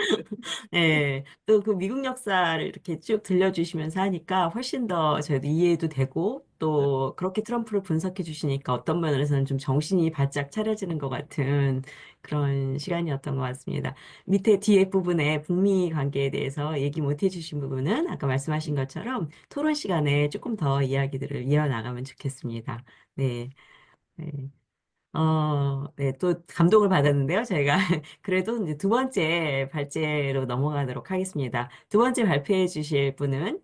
네. 또 그 미국 역사를 이렇게 쭉 들려주시면서 하니까 훨씬 더 저희도 이해도 되고, 네. 또 그렇게 트럼프를 분석해 주시니까 어떤 면에서는 좀 정신이 바짝 차려지는 것 같은 그런 시간이었던 것 같습니다. 밑에 뒤에 부분에 북미 관계에 대해서 얘기 못 해주신 부분은 아까 말씀하신 것처럼 토론 시간에 조금 더 이야기들을 이어나가면 좋겠습니다. 네. 네. 네, 또 감동을 받았는데요, 저희가. 그래도 이제 두 번째 발제로 넘어가도록 하겠습니다. 두 번째 발표해 주실 분은,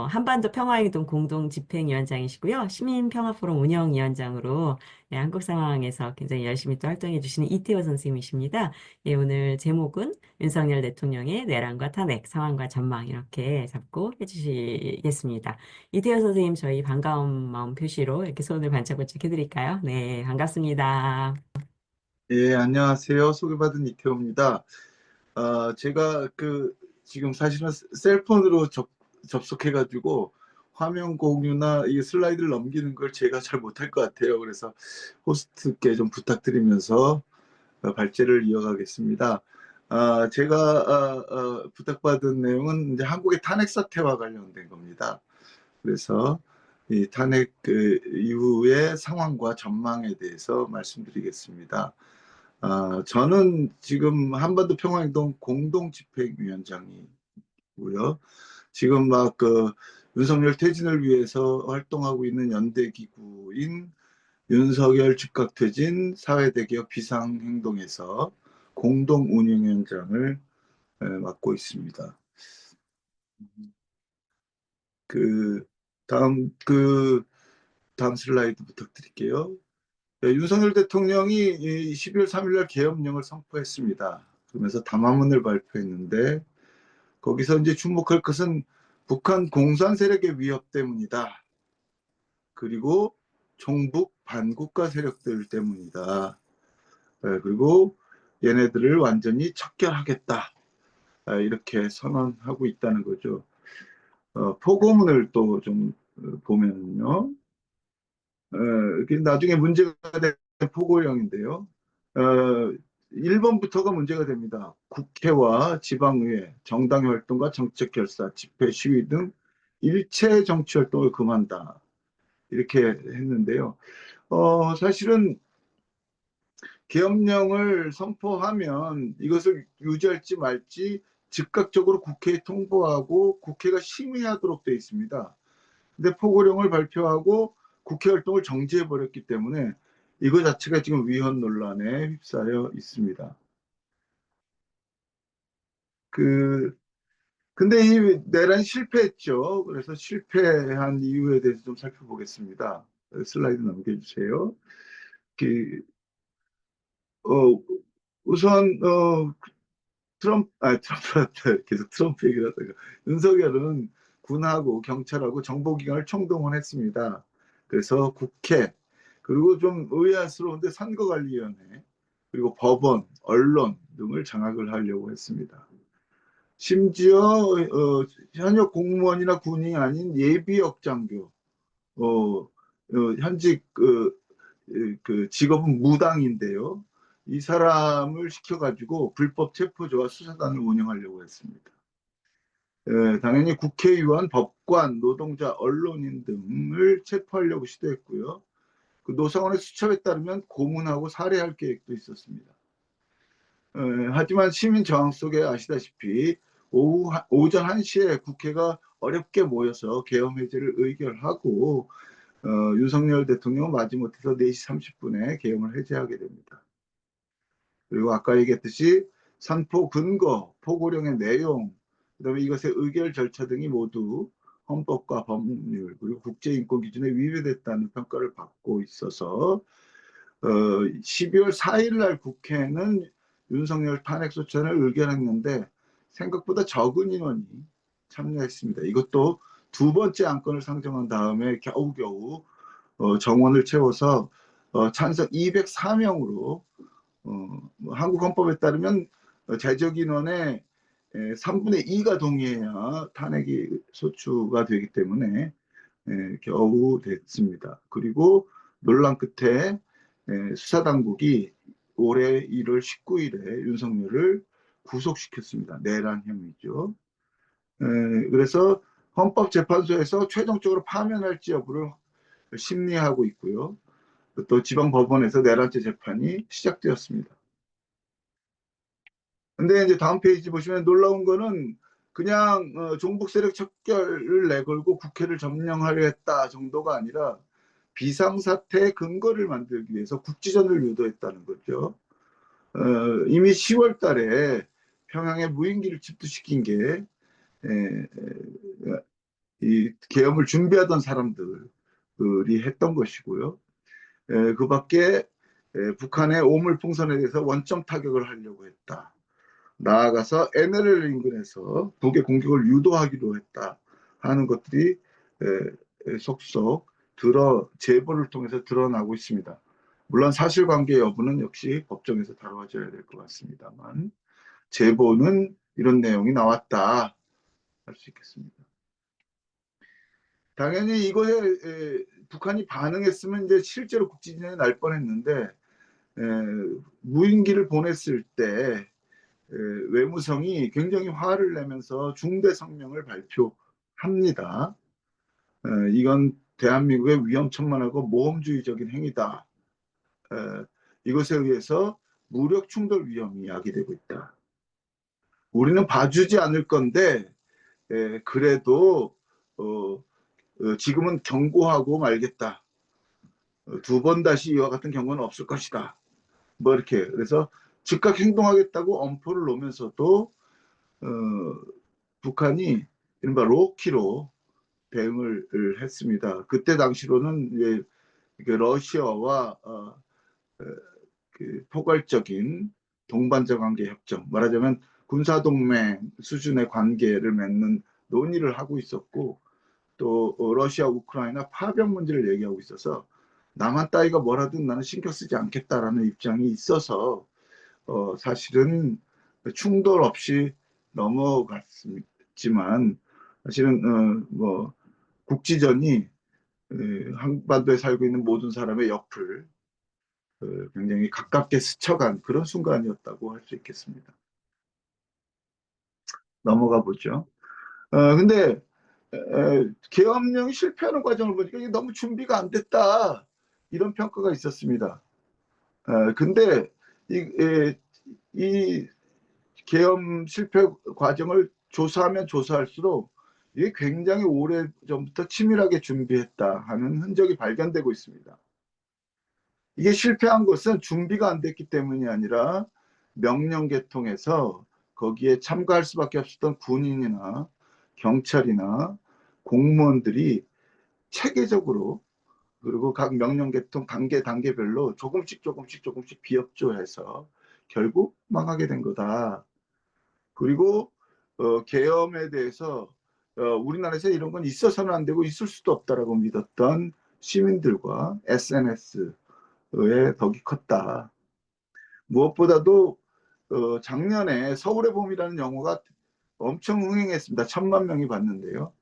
한반도 평화행동 공동집행위원장이시고요. 시민평화포럼 운영위원장으로, 네, 한국 상황에서 굉장히 열심히 또 활동해 주시는 이태호 선생님이십니다. 예, 오늘 제목은 윤석열 대통령의 내란과 탄핵, 상황과 전망, 이렇게 잡고 해주시겠습니다. 이태호 선생님, 저희 반가운 마음 표시로 이렇게 손을 반짝반짝 해드릴까요? 네, 반갑습니다. 예, 안녕하세요. 소개받은 이태호입니다. 제가 지금 사실은 셀폰으로 접속해가지고 화면 공유나 이 슬라이드를 넘기는 걸 제가 잘 못할 것 같아요. 그래서 호스트께 좀 부탁드리면서 발제를 이어가겠습니다. 제가 부탁받은 내용은 이제 한국의 탄핵 사태와 관련된 겁니다. 그래서 이 탄핵 이후의 상황과 전망에 대해서 말씀드리겠습니다. 저는 지금 한반도 평화행동 공동집행위원장이고요. 지금 막 윤석열 퇴진을 위해서 활동하고 있는 연대기구인 윤석열 즉각퇴진 사회대개혁 비상행동에서 공동운영위원장을 맡고 있습니다. 그 다음 슬라이드 부탁드릴게요. 네, 윤석열 대통령이 12월 3일 날 계엄령을 선포했습니다. 그러면서 담화문을 발표했는데, 거기서 이제 주목할 것은 북한 공산 세력의 위협 때문이다. 그리고 종북 반국가 세력들 때문이다. 그리고 얘네들을 완전히 척결하겠다. 이렇게 선언하고 있다는 거죠. 포고문을 또 좀 보면요. 이게 나중에 문제가 된 포고령인데요. 어, 1번부터가 문제가 됩니다. 국회와 지방의회, 정당의 활동과 정책 결사, 집회, 시위 등 일체 정치 활동을 금한다. 이렇게 했는데요. 사실은 계엄령을 선포하면 이것을 유지할지 말지 즉각적으로 국회에 통보하고 국회가 심의하도록 되어 있습니다. 근데 포고령을 발표하고 국회 활동을 정지해 버렸기 때문에 이거 자체가 지금 위헌 논란에 휩싸여 있습니다. 그 근데 이 내란이 실패했죠. 그래서 실패한 이유에 대해서 좀 살펴보겠습니다. 슬라이드 넘겨주세요. 그, 어, 우선 트럼프한테 계속 트럼프 얘기를 하다가 윤석열은 군하고 경찰하고 정보기관을 총동원했습니다. 그래서 국회 그리고 좀 의아스러운데 선거관리위원회 그리고 법원, 언론 등을 장악을 하려고 했습니다. 심지어 현역 공무원이나 군이 아닌 예비역장교, 현직 그 직업은 무당인데요. 이 사람을 시켜가지고 불법 체포조와 수사단을 운영하려고 했습니다. 당연히 국회의원, 법관, 노동자, 언론인 등을 체포하려고 시도했고요. 그 노사원의 수첩에 따르면 고문하고 살해할 계획도 있었습니다. 하지만 시민 저항 속에 아시다시피 오전 1시에 국회가 어렵게 모여서 계엄 해제를 의결하고 윤석열 대통령은 마지못해서 4시 30분에 계엄을 해제하게 됩니다. 그리고 아까 얘기했듯이 선포 근거, 포고령의 내용, 그다음에 이것의 의결 절차 등이 모두 헌법과 법률 그리고 국제인권 기준에 위배됐다는 평가를 받고 있어서 12월 4일 날 국회는 윤석열 탄핵 소추안을 의결했는데 생각보다 적은 인원이 참여했습니다. 이것도 두 번째 안건을 상정한 다음에 겨우겨우 정원을 채워서 찬성 204명으로 한국 헌법에 따르면 제적 인원의 3분의 2가 동의해야 탄핵이 소추가 되기 때문에 겨우 됐습니다. 그리고 논란 끝에 수사당국이 올해 1월 19일에 윤석열을 구속시켰습니다. 내란 혐의죠. 그래서 헌법재판소에서 최종적으로 파면할지 여부를 심리하고 있고요. 또 지방법원에서 내란죄 재판이 시작되었습니다. 근데 이제 다음 페이지 보시면 놀라운 거는 그냥 종북 세력 척결을 내걸고 국회를 점령하려 했다 정도가 아니라 비상사태의 근거를 만들기 위해서 국지전을 유도했다는 거죠. 이미 10월 달에 평양에 무인기를 집투시킨 게 이 계엄을 준비하던 사람들이 했던 것이고요. 그 밖에 북한의 오물풍선에 대해서 원점 타격을 하려고 했다. 나아가서 NLL 인근에서 북의 공격을 유도하기로 했다 하는 것들이 속속 제보를 통해서 드러나고 있습니다. 물론 사실관계 여부는 역시 법정에서 다뤄져야 될 것 같습니다만 제보는 이런 내용이 나왔다 할 수 있겠습니다. 당연히 이거에 북한이 반응했으면 이제 실제로 국지전에 날 뻔했는데 무인기를 보냈을 때 외무성이 굉장히 화를 내면서 중대 성명을 발표합니다. 이건 대한민국의 위험천만하고 모험주의적인 행위다. 이것에 의해서 무력 충돌 위험이 야기되고 있다. 우리는 봐주지 않을 건데 그래도 지금은 경고하고 말겠다. 두 번 다시 이와 같은 경고는 없을 것이다. 뭐 이렇게 그래서 즉각 행동하겠다고 엄포를 놓으면서도 북한이 이른바 로키로 대응을 했습니다. 그때 당시로는 이제 러시아와 그 포괄적인 동반자 관계 협정, 말하자면 군사동맹 수준의 관계를 맺는 논의를 하고 있었고 또 러시아 우크라이나 파병 문제를 얘기하고 있어서 남한 따위가 뭐라든 나는 신경 쓰지 않겠다라는 입장이 있어서 사실은 충돌 없이 넘어갔지만 사실은 뭐 국지전이 한반도에 살고 있는 모든 사람의 옆을 굉장히 가깝게 스쳐간 그런 순간이었다고 할 수 있겠습니다. 넘어가 보죠. 근데 계엄령이 실패하는 과정을 보니까 이게 너무 준비가 안 됐다 이런 평가가 있었습니다. 근데 이 계엄 실패 과정을 조사하면 조사할수록 이게 굉장히 오래 전부터 치밀하게 준비했다 하는 흔적이 발견되고 있습니다. 이게 실패한 것은 준비가 안 됐기 때문이 아니라 명령 계통에서 거기에 참가할 수밖에 없었던 군인이나 경찰이나 공무원들이 체계적으로 그리고 각 명령 계통 단계별로 조금씩 비협조해서 결국 망하게 된 거다. 그리고 계엄에 대해서 우리나라에서 이런 건 있어서는 안 되고 있을 수도 없다라고 믿었던 시민들과 SNS의 덕이 컸다. 무엇보다도 작년에 서울의 봄이라는 영화가 엄청 흥행했습니다. 1,000만 명이 봤는데요.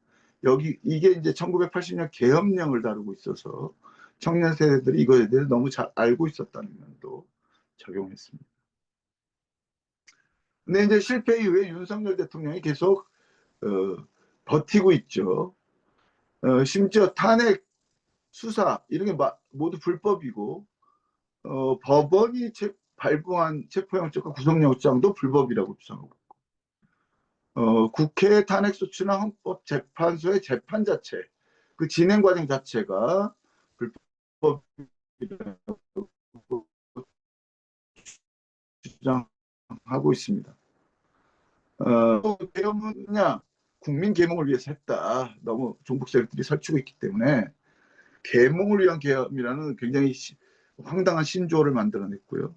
이게 이제 1980년 계엄령을 다루고 있어서 청년 세대들이 이거에 대해서 너무 잘 알고 있었다는 면도 적용했습니다. 근데 이제 실패 이후에 윤석열 대통령이 계속 버티고 있죠. 심지어 탄핵 수사 이런 게 모두 불법이고 법원이 발부한 체포영장과 구속영장도 불법이라고 주장하고 국회 탄핵소추나 헌법재판소의 재판 자체 그 진행 과정 자체가 불법이라고 주장하고 있습니다. 계엄은냐 국민 계몽을 위해서 했다. 너무 종북 세력들이 설치고 있기 때문에 계몽을 위한 계엄이라는 굉장히 황당한 신조어를 만들어냈고요.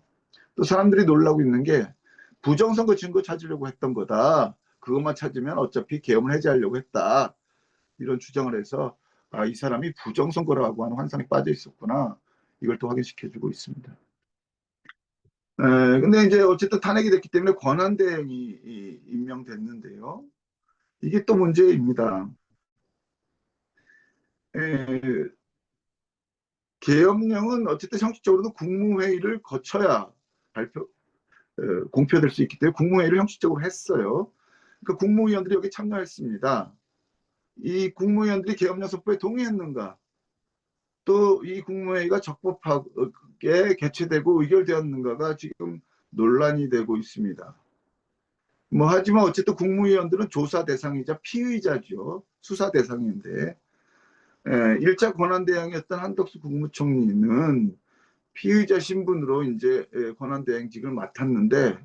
또 사람들이 놀라고 있는 게 부정선거 증거 찾으려고 했던 거다. 그것만 찾으면 어차피 계엄을 해제하려고 했다. 이런 주장을 해서 이 사람이 부정선거라고 하는 환상에 빠져 있었구나. 이걸 또 확인시켜주고 있습니다. 근데 이제 어쨌든 탄핵이 됐기 때문에 권한대행이 임명됐는데요. 이게 또 문제입니다. 계엄령은 어쨌든 형식적으로도 국무회의를 거쳐야 공표될 수 있기 때문에 국무회의를 형식적으로 했어요. 그 국무위원들이 여기 참여했습니다. 이 국무위원들이 계엄령 선포에 동의했는가? 또 이 국무회의가 적법하게 개최되고 의결되었는가가 지금 논란이 되고 있습니다. 하지만 어쨌든 국무위원들은 조사 대상이자 피의자죠. 수사 대상인데 1차 권한대행이었던 한덕수 국무총리는 피의자 신분으로 이제 권한대행직을 맡았는데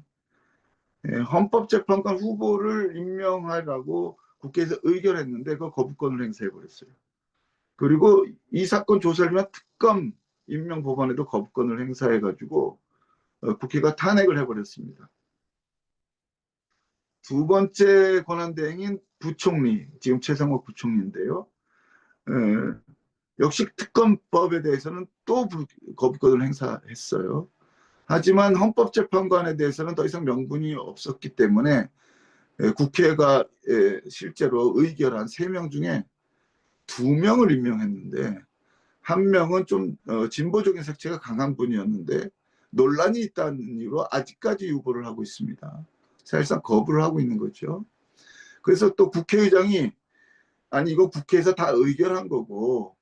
헌법재판관 후보를 임명하라고 국회에서 의결했는데 그 거부권을 행사해버렸어요. 그리고 이 사건 조사를 위한 특검 임명 법안에도 거부권을 행사해가지고 국회가 탄핵을 해버렸습니다. 두 번째 권한대행인 부총리, 지금 최상목 부총리인데요. 역시 특검법에 대해서는 또 거부권을 행사했어요. 하지만 헌법재판관에 대해서는 더 이상 명분이 없었기 때문에 국회가 실제로 의결한 3명 중에 2명을 임명했는데 한 명은 좀 진보적인 색채가 강한 분이었는데 논란이 있다는 이유로 아직까지 유보를 하고 있습니다. 사실상 거부를 하고 있는 거죠. 그래서 또 국회의장이 아니 이거 국회에서 다 의결한 거고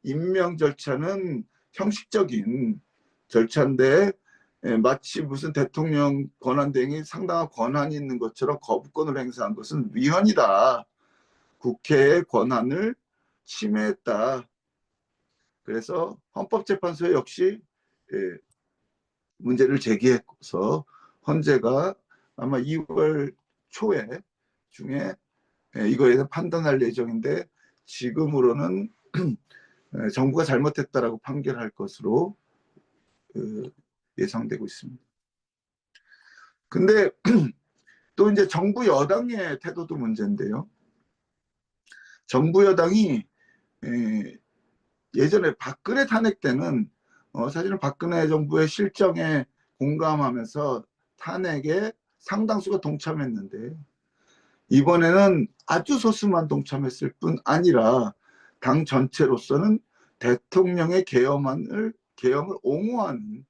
임명 절차는 형식적인 절차인데 마치 무슨 대통령 권한대행이 상당한 권한이 있는 것처럼 거부권을 행사한 것은 위헌이다. 국회의 권한을 침해했다. 그래서 헌법재판소에 역시 문제를 제기해서 헌재가 아마 2월 초에 중에 이거에 대해서 판단할 예정인데 지금으로는 정부가 잘못했다라고 판결할 것으로 예상되고 있습니다. 근데 또 이제 정부 여당의 태도도 문제인데요. 정부 여당이 예전에 박근혜 탄핵 때는 사실은 박근혜 정부의 실정에 공감하면서 탄핵에 상당수가 동참했는데 이번에는 아주 소수만 동참했을 뿐 아니라 당 전체로서는 대통령의 계엄을 옹호하는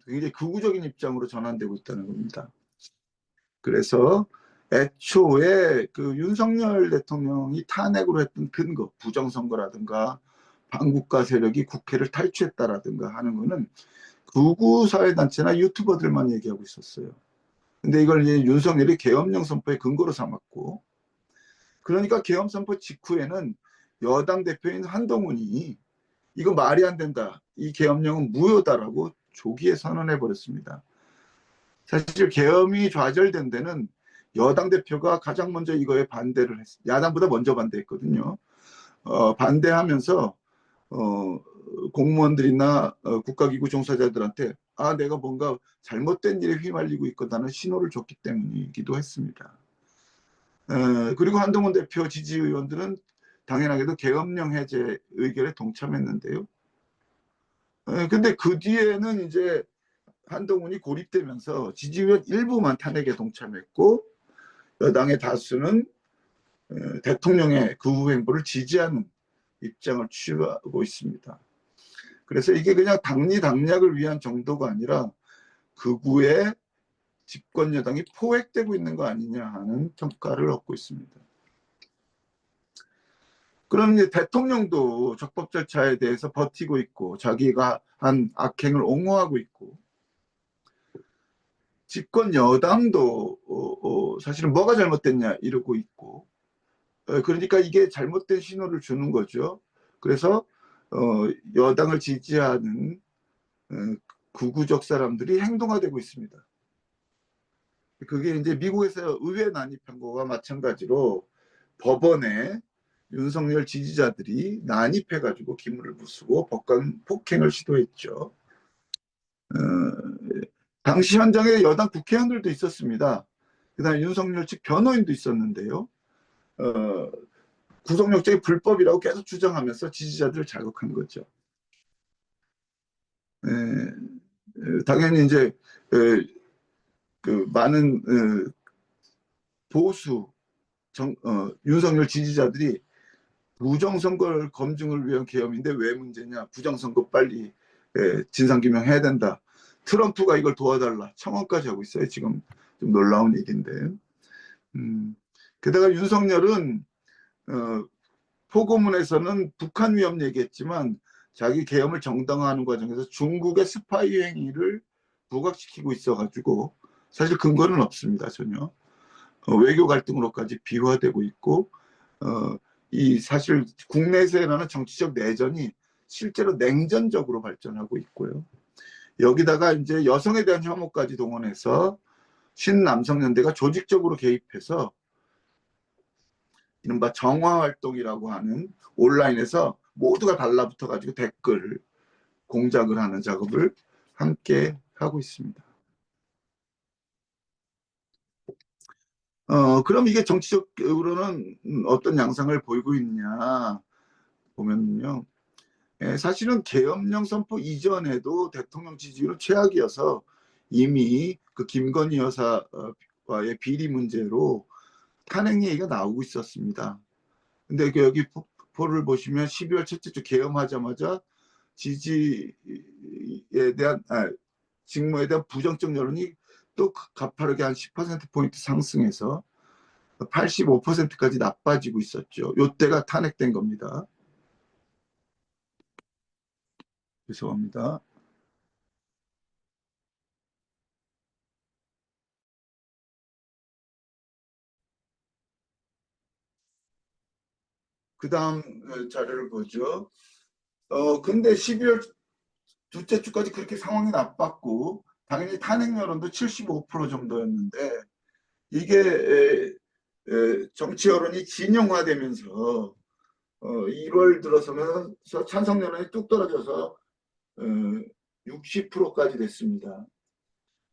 굉장히 극우적인 입장으로 전환되고 있다는 겁니다. 그래서 애초에 그 윤석열 대통령이 탄핵으로 했던 근거, 부정선거라든가 반국가 세력이 국회를 탈취했다라든가 하는 거는 극우 사회단체나 유튜버들만 얘기하고 있었어요. 근데 이걸 이제 윤석열이 계엄령 선포의 근거로 삼았고, 그러니까 계엄 선포 직후에는 여당 대표인 한동훈이 이거 말이 안 된다, 이 계엄령은 무효다라고 조기에 선언해 버렸습니다. 사실 계엄이 좌절된 데는 여당 대표가 가장 먼저 이거에 반대를 했어요. 야당보다 먼저 반대했거든요. 반대하면서 공무원들이나 국가기구 종사자들한테 내가 뭔가 잘못된 일에 휘말리고 있거다는 신호를 줬기 때문이기도 했습니다. 그리고 한동훈 대표 지지의원들은 당연하게도 계엄령 해제 의결에 동참했는데요. 근데 그 뒤에는 이제 한동훈이 고립되면서 지지의원 일부만 탄핵에 동참했고, 여당의 다수는 대통령의 극우 행보를 지지하는 입장을 취하고 있습니다. 그래서 이게 그냥 당리당략을 위한 정도가 아니라 극우의 집권 여당이 포획되고 있는 거 아니냐 하는 평가를 얻고 있습니다. 그럼 이제 대통령도 적법 절차에 대해서 버티고 있고 자기가 한 악행을 옹호하고 있고, 집권 여당도 사실은 뭐가 잘못됐냐 이러고 있고, 그러니까 이게 잘못된 신호를 주는 거죠. 그래서 여당을 지지하는 극우적 사람들이 행동화되고 있습니다. 그게 이제 미국에서 의회 난입한 거와 마찬가지로 법원에 윤석열 지지자들이 난입해가지고 기물을 부수고 법관 폭행을 시도했죠. 당시 현장에 여당 국회의원들도 있었습니다. 그다음에 윤석열 측 변호인도 있었는데요. 구속영장이 불법이라고 계속 주장하면서 지지자들을 자극한 거죠. 당연히 이제 그 많은 보수 윤석열 지지자들이 부정선거 검증을 위한 계엄인데 왜 문제냐, 부정선거 빨리 진상규명해야 된다, 트럼프가 이걸 도와달라 청원까지 하고 있어요. 지금 좀 놀라운 얘기인데, 게다가 윤석열은 포고문에서는 북한 위협 얘기했지만 자기 계엄을 정당화하는 과정에서 중국의 스파이 행위를 부각시키고 있어가지고 사실 근거는 없습니다. 전혀. 외교 갈등으로까지 비화되고 있고, 이 사실 국내에서 일어나는 정치적 내전이 실제로 냉전적으로 발전하고 있고요. 여기다가 이제 여성에 대한 혐오까지 동원해서 신남성연대가 조직적으로 개입해서 이른바 정화활동이라고 하는 온라인에서 모두가 달라붙어가지고 댓글 공작을 하는 작업을 함께 하고 있습니다. 그럼 이게 정치적으로는 어떤 양상을 보이고 있냐 보면요. 사실은 계엄령 선포 이전에도 대통령 지지율은 최악이어서 이미 그 김건희 여사와의 비리 문제로 탄핵 얘기가 나오고 있었습니다. 근데 여기 포를 보시면 12월 첫째 주 계엄하자마자 지지에 대한 직무에 대한 부정적 여론이 또 가파르게 한 10%포인트 상승해서 85%까지 나빠지고 있었죠. 이때가 탄핵된 겁니다. 죄송합니다. 그 다음 자료를 보죠. 근데 12월 둘째 주까지 그렇게 상황이 나빴고 당연히 탄핵 여론도 75% 정도였는데, 이게 정치 여론이 진영화되면서 1월 들어서면서 찬성 여론이 뚝 떨어져서 60%까지 됐습니다.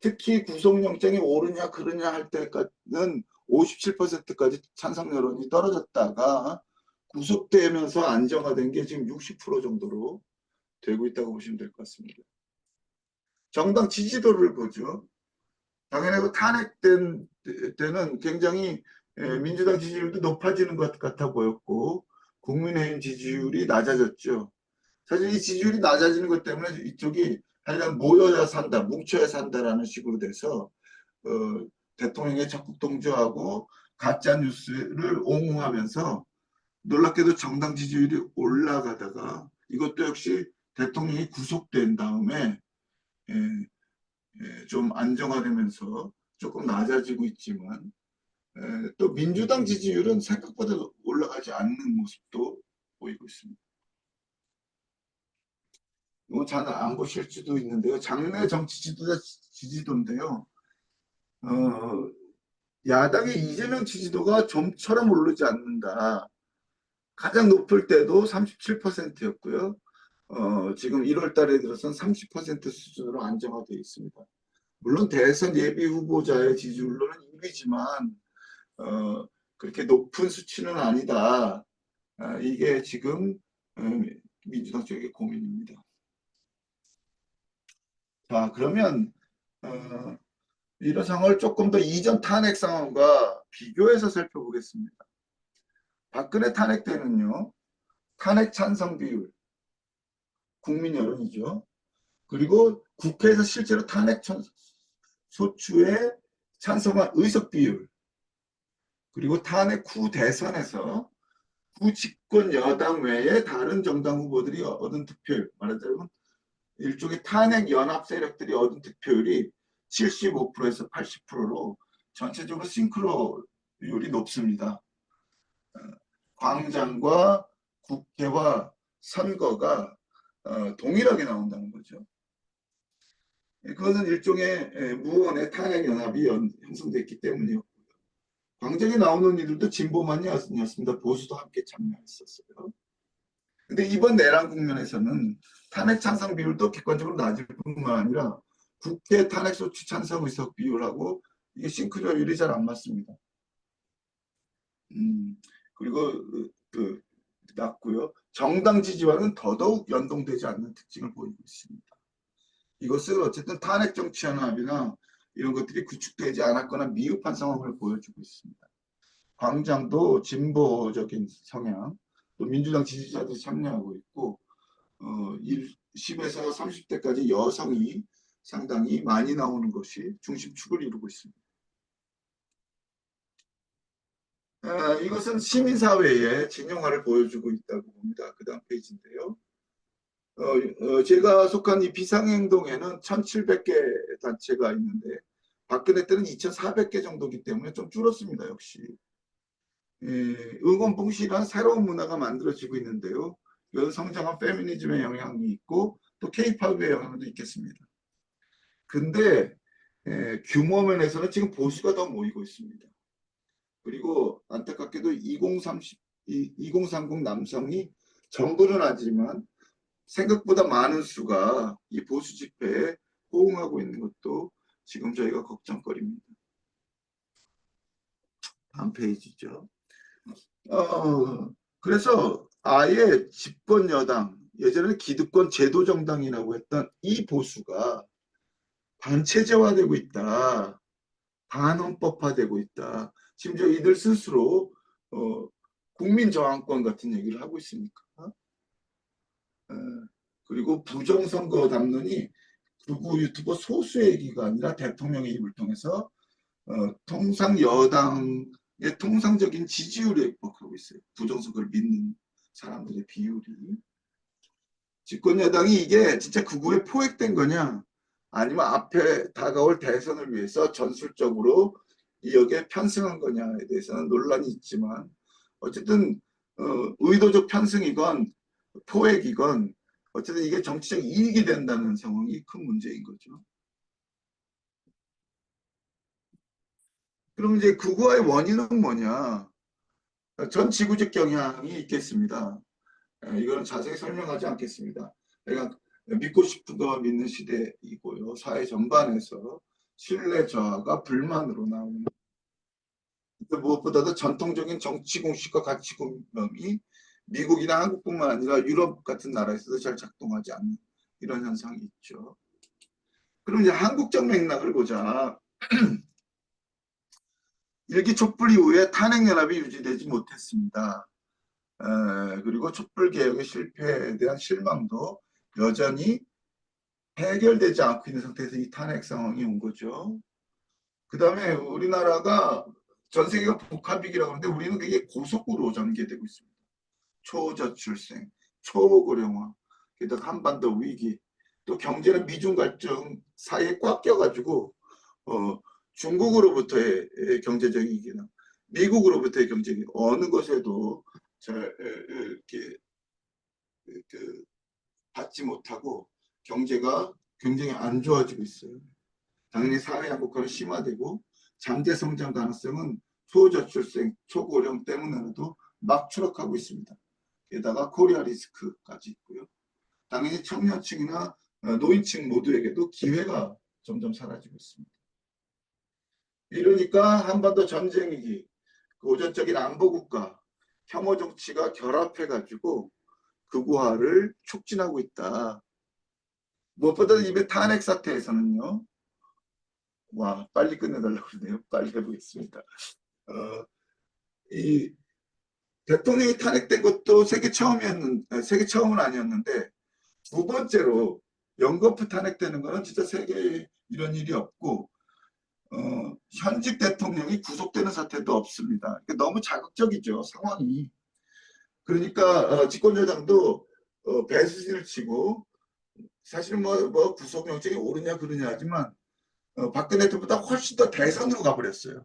특히 구속영장이 오르냐 그르냐 할 때는 57%까지 찬성 여론이 떨어졌다가 구속되면서 안정화된 게 지금 60% 정도로 되고 있다고 보시면 될 것 같습니다. 정당 지지도를 보죠. 당연히 탄핵된 때는 굉장히 민주당 지지율도 높아지는 것 같아 보였고 국민의힘 지지율이 낮아졌죠. 사실 이 지지율이 낮아지는 것 때문에 이쪽이 하여간 모여야 산다, 뭉쳐야 산다라는 식으로 돼서 대통령의 적극 동조하고 가짜 뉴스를 옹호하면서 놀랍게도 정당 지지율이 올라가다가 이것도 역시 대통령이 구속된 다음에 예, 좀 안정화되면서 조금 낮아지고 있지만 또 민주당 지지율은 생각보다 올라가지 않는 모습도 보이고 있습니다. 이거 잘 안 보실 수도 있는데요. 장내 정치 지도자 지지도인데요. 어, 야당의 이재명 지지도가 좀처럼 오르지 않는다. 가장 높을 때도 37%였고요. 지금 1월 달에 들어선 30% 수준으로 안정화되어 있습니다. 물론 대선 예비 후보자의 지지율로는 1위지만 그렇게 높은 수치는 아니다. 이게 지금 민주당 쪽의 고민입니다. 자, 그러면 이런 상황을 조금 더 이전 탄핵 상황과 비교해서 살펴보겠습니다. 박근혜 탄핵 때는요, 탄핵 찬성 비율, 국민 여론이죠. 그리고 국회에서 실제로 탄핵 소추에 찬성한 의석 비율, 그리고 탄핵 후 대선에서 후 집권 여당 외에 다른 정당 후보들이 얻은 득표율, 말하자면 일종의 탄핵 연합 세력들이 얻은 득표율이 75%에서 80%로 전체적으로 싱크로율이 높습니다. 광장과 국회와 선거가 동일하게 나온다는 거죠. 그것은 일종의 무언의 탄핵 연합이 형성됐기 때문이었고요. 광장에 나오는 이들도 진보만이 아니었습니다. 보수도 함께 참여했었어요. 근데 이번 내란 국면에서는 탄핵 찬성 비율도 객관적으로 낮을 뿐만 아니라 국회 탄핵 소추 찬성 의석 비율하고 이게 싱크로율이 잘 안 맞습니다. 그리고 낮고요. 정당 지지와는 더더욱 연동되지 않는 특징을 보이고 있습니다. 이것은 어쨌든 탄핵 정치 연합이나 이런 것들이 구축되지 않았거나 미흡한 상황을 보여주고 있습니다. 광장도 진보적인 성향, 또 민주당 지지자들이 참여하고 있고 10에서 30대까지 여성이 상당히 많이 나오는 것이 중심축을 이루고 있습니다. 이것은 시민사회의 진영화를 보여주고 있다고 봅니다. 그 다음 페이지인데요. 제가 속한 이 비상행동에는 1,700개 단체가 있는데 박근혜 때는 2,400개 정도이기 때문에 좀 줄었습니다. 역시. 응원봉시라는 새로운 문화가 만들어지고 있는데요. 이건 성장한 페미니즘의 영향이 있고 또 K-팝의 영향도 있겠습니다. 근데 규모 면에서는 지금 보수가 더 모이고 있습니다. 그리고 안타깝게도 2030 남성이 전부는 아니지만 생각보다 많은 수가 이 보수 집회에 호응하고 있는 것도 지금 저희가 걱정거리입니다. 다음 페이지죠. 그래서 아예 집권 여당, 예전에는 기득권 제도정당이라고 했던 이 보수가 반체제화되고 있다. 반헌법화되고 있다. 심지어 이들 스스로 국민저항권 같은 얘기를 하고 있으니까. 그리고 부정선거 담론이 극우 유튜버 소수의 얘기가 아니라 대통령의 입을 통해서 통상 여당의 통상적인 지지율에 입각하고 있어요. 부정선거를 믿는 사람들의 비율이. 집권 여당이 이게 진짜 극우에 포획된 거냐 아니면 앞에 다가올 대선을 위해서 전술적으로 여기에 편승한 거냐에 대해서는 논란이 있지만 어쨌든 의도적 편승이건 포획이건 어쨌든 이게 정치적 이익이 된다는 상황이 큰 문제인 거죠. 그럼 이제 극우화의 원인은 뭐냐? 전 지구적 경향이 있겠습니다. 이거는 자세히 설명하지 않겠습니다. 내가 믿고 싶은 거 믿는 시대이고요. 사회 전반에서 신뢰 저하가 불만으로 나오는 무엇보다도 전통적인 정치 공식과 가치 공명이 미국이나 한국뿐만 아니라 유럽 같은 나라에서도 잘 작동하지 않는 이런 현상이 있죠. 그럼 이제 한국적 맥락을 보자. 일기 촛불 이후에 탄핵연합이 유지되지 못했습니다. 그리고 촛불 개혁의 실패에 대한 실망도 여전히 해결되지 않고 있는 상태에서 이 탄핵 상황이 온 거죠. 그 다음에 우리나라가 전 세계가 복합위기라고 하는데 우리는 그게 고속으로 전개되고 있습니다. 초저출생, 초고령화, 게다가 한반도 위기, 또 경제는 미중 갈등 사이에 꽉 껴가지고 중국으로부터의 경제적 위기나 미국으로부터의 경제적 위기 어느 것에도 잘 이렇게 받지 못하고 경제가 굉장히 안 좋아지고 있어요. 당연히 사회 양극화는 심화되고 잠재 성장 가능성은 초저출생, 초고령 때문에라도 막 추락하고 있습니다. 게다가 코리아 리스크까지 있고요. 당연히 청년층이나 노인층 모두에게도 기회가 점점 사라지고 있습니다. 이러니까 한반도 전쟁 위기, 고전적인 안보국가, 혐오 정치가 결합해가지고 극우화를 촉진하고 있다. 무엇보다 이번 탄핵 사태에서는요. 와, 빨리 끝내달라고 그러네요. 빨리 해보겠습니다. 이 대통령이 탄핵된 것도 세계 처음은 아니었는데 두 번째로 연거푸 탄핵되는 거는 진짜 세계에 이런 일이 없고 현직 대통령이 구속되는 사태도 없습니다. 너무 자극적이죠, 상황이. 그러니까 집권여당도 배수진을 치고 사실은 뭐 구속영장이 오르냐 그러냐 하지만 박근혜 때보다 훨씬 더 대선으로 가버렸어요.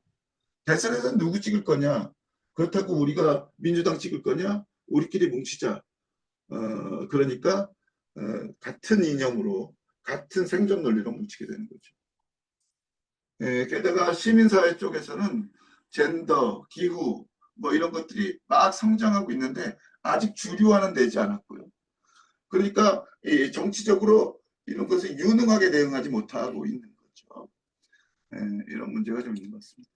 대선에서 누구 찍을 거냐? 그렇다고 우리가 민주당 찍을 거냐? 우리끼리 뭉치자. 그러니까 같은 이념으로 같은 생존 논리로 뭉치게 되는 거죠. 게다가 시민사회 쪽에서는 젠더, 기후 뭐 이런 것들이 막 성장하고 있는데 아직 주류화는 되지 않았고요. 그러니까 이 정치적으로 이런 것을 유능하게 대응하지 못하고 있는 거죠. 이런 문제가 좀 있는 것 같습니다.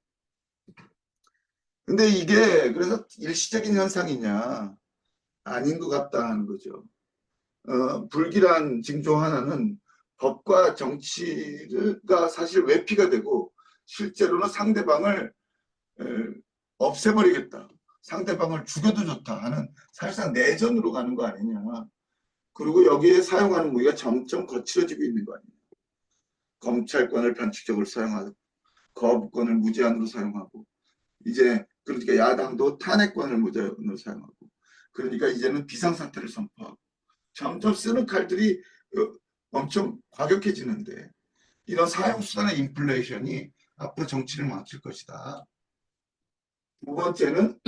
근데 이게 그래서 일시적인 현상이냐? 아닌 것 같다 하는 거죠. 불길한 징조 하나는 법과 정치가 사실 외피가 되고 실제로는 상대방을 없애버리겠다. 상대방을 죽여도 좋다 하는 사실상 내전으로 가는 거 아니냐. 그리고 여기에 사용하는 무기가 점점 거칠어지고 있는 거 아니냐. 검찰권을 변칙적으로 사용하고 거부권을 무제한으로 사용하고 이제 그러니까 야당도 탄핵권을 무제한으로 사용하고 그러니까 이제는 비상사태를 선포하고 점점 쓰는 칼들이 엄청 과격해지는데 이런 사용수단의 인플레이션이 앞으로 정치를 망칠 것이다. 두 번째는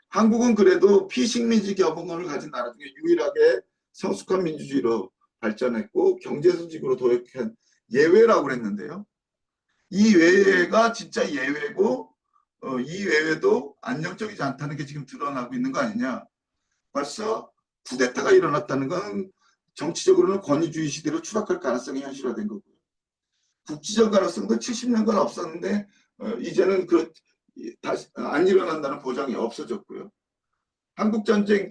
한국은 그래도 피식민지 경험을 가진 나라 중에 유일하게 성숙한 민주주의로 발전했고 경제수직으로 도약한 예외라고 그랬는데요. 이 외회가 진짜 예외고 이 외회도 안정적이지 않다는 게 지금 드러나고 있는 거 아니냐. 벌써 쿠데타가 일어났다는 건 정치적으로는 권위주의 시대로 추락할 가능성이 현실화된 거고요. 국지적 가능성도 70년간 없었는데 이제는 다시 안 일어난다는 보장이 없어졌고요. 한국전쟁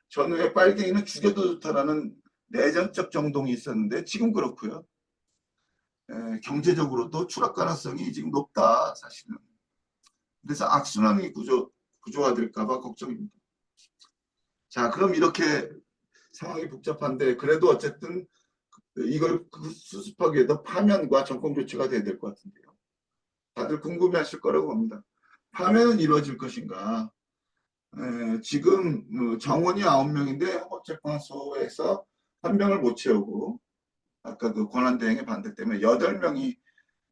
전후에 빨갱이는 죽여도 좋다라는 내전적 정동이 있었는데 지금 그렇고요. 경제적으로도 추락 가능성이 지금 높다 사실은. 그래서 악순환이 구조화될까 봐 걱정입니다. 자, 그럼 이렇게 상황이 복잡한데 그래도 어쨌든 이걸 수습하기 위해서 파면과 정권 교체가 돼야 될 것 같은데요. 다들 궁금해하실 거라고 봅니다. 파면은 이루어질 것인가? 지금 정원이 9명인데 헌법재판소에서 1명을 못 채우고 아까 그 권한대행의 반대 때문에 8명이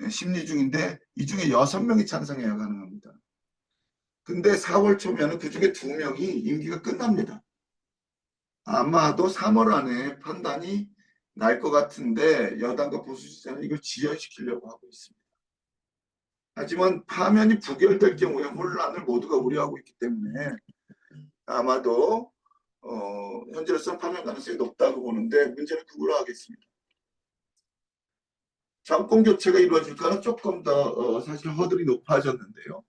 심리 중인데 이 중에 6명이 찬성해야 가능합니다. 근데 4월 초면은 그 중에 2명이 임기가 끝납니다. 아마도 3월 안에 판단이 날 것 같은데 여당과 보수지사는 이걸 지연시키려고 하고 있습니다. 하지만 파면이 부결될 경우에 혼란을 모두가 우려하고 있기 때문에 아마도 현재로서는 파면 가능성이 높다고 보는데 문제는 그걸로 하겠습니다. 정권 교체가 이루어질까는 조금 더 사실 허들이 높아졌는데요.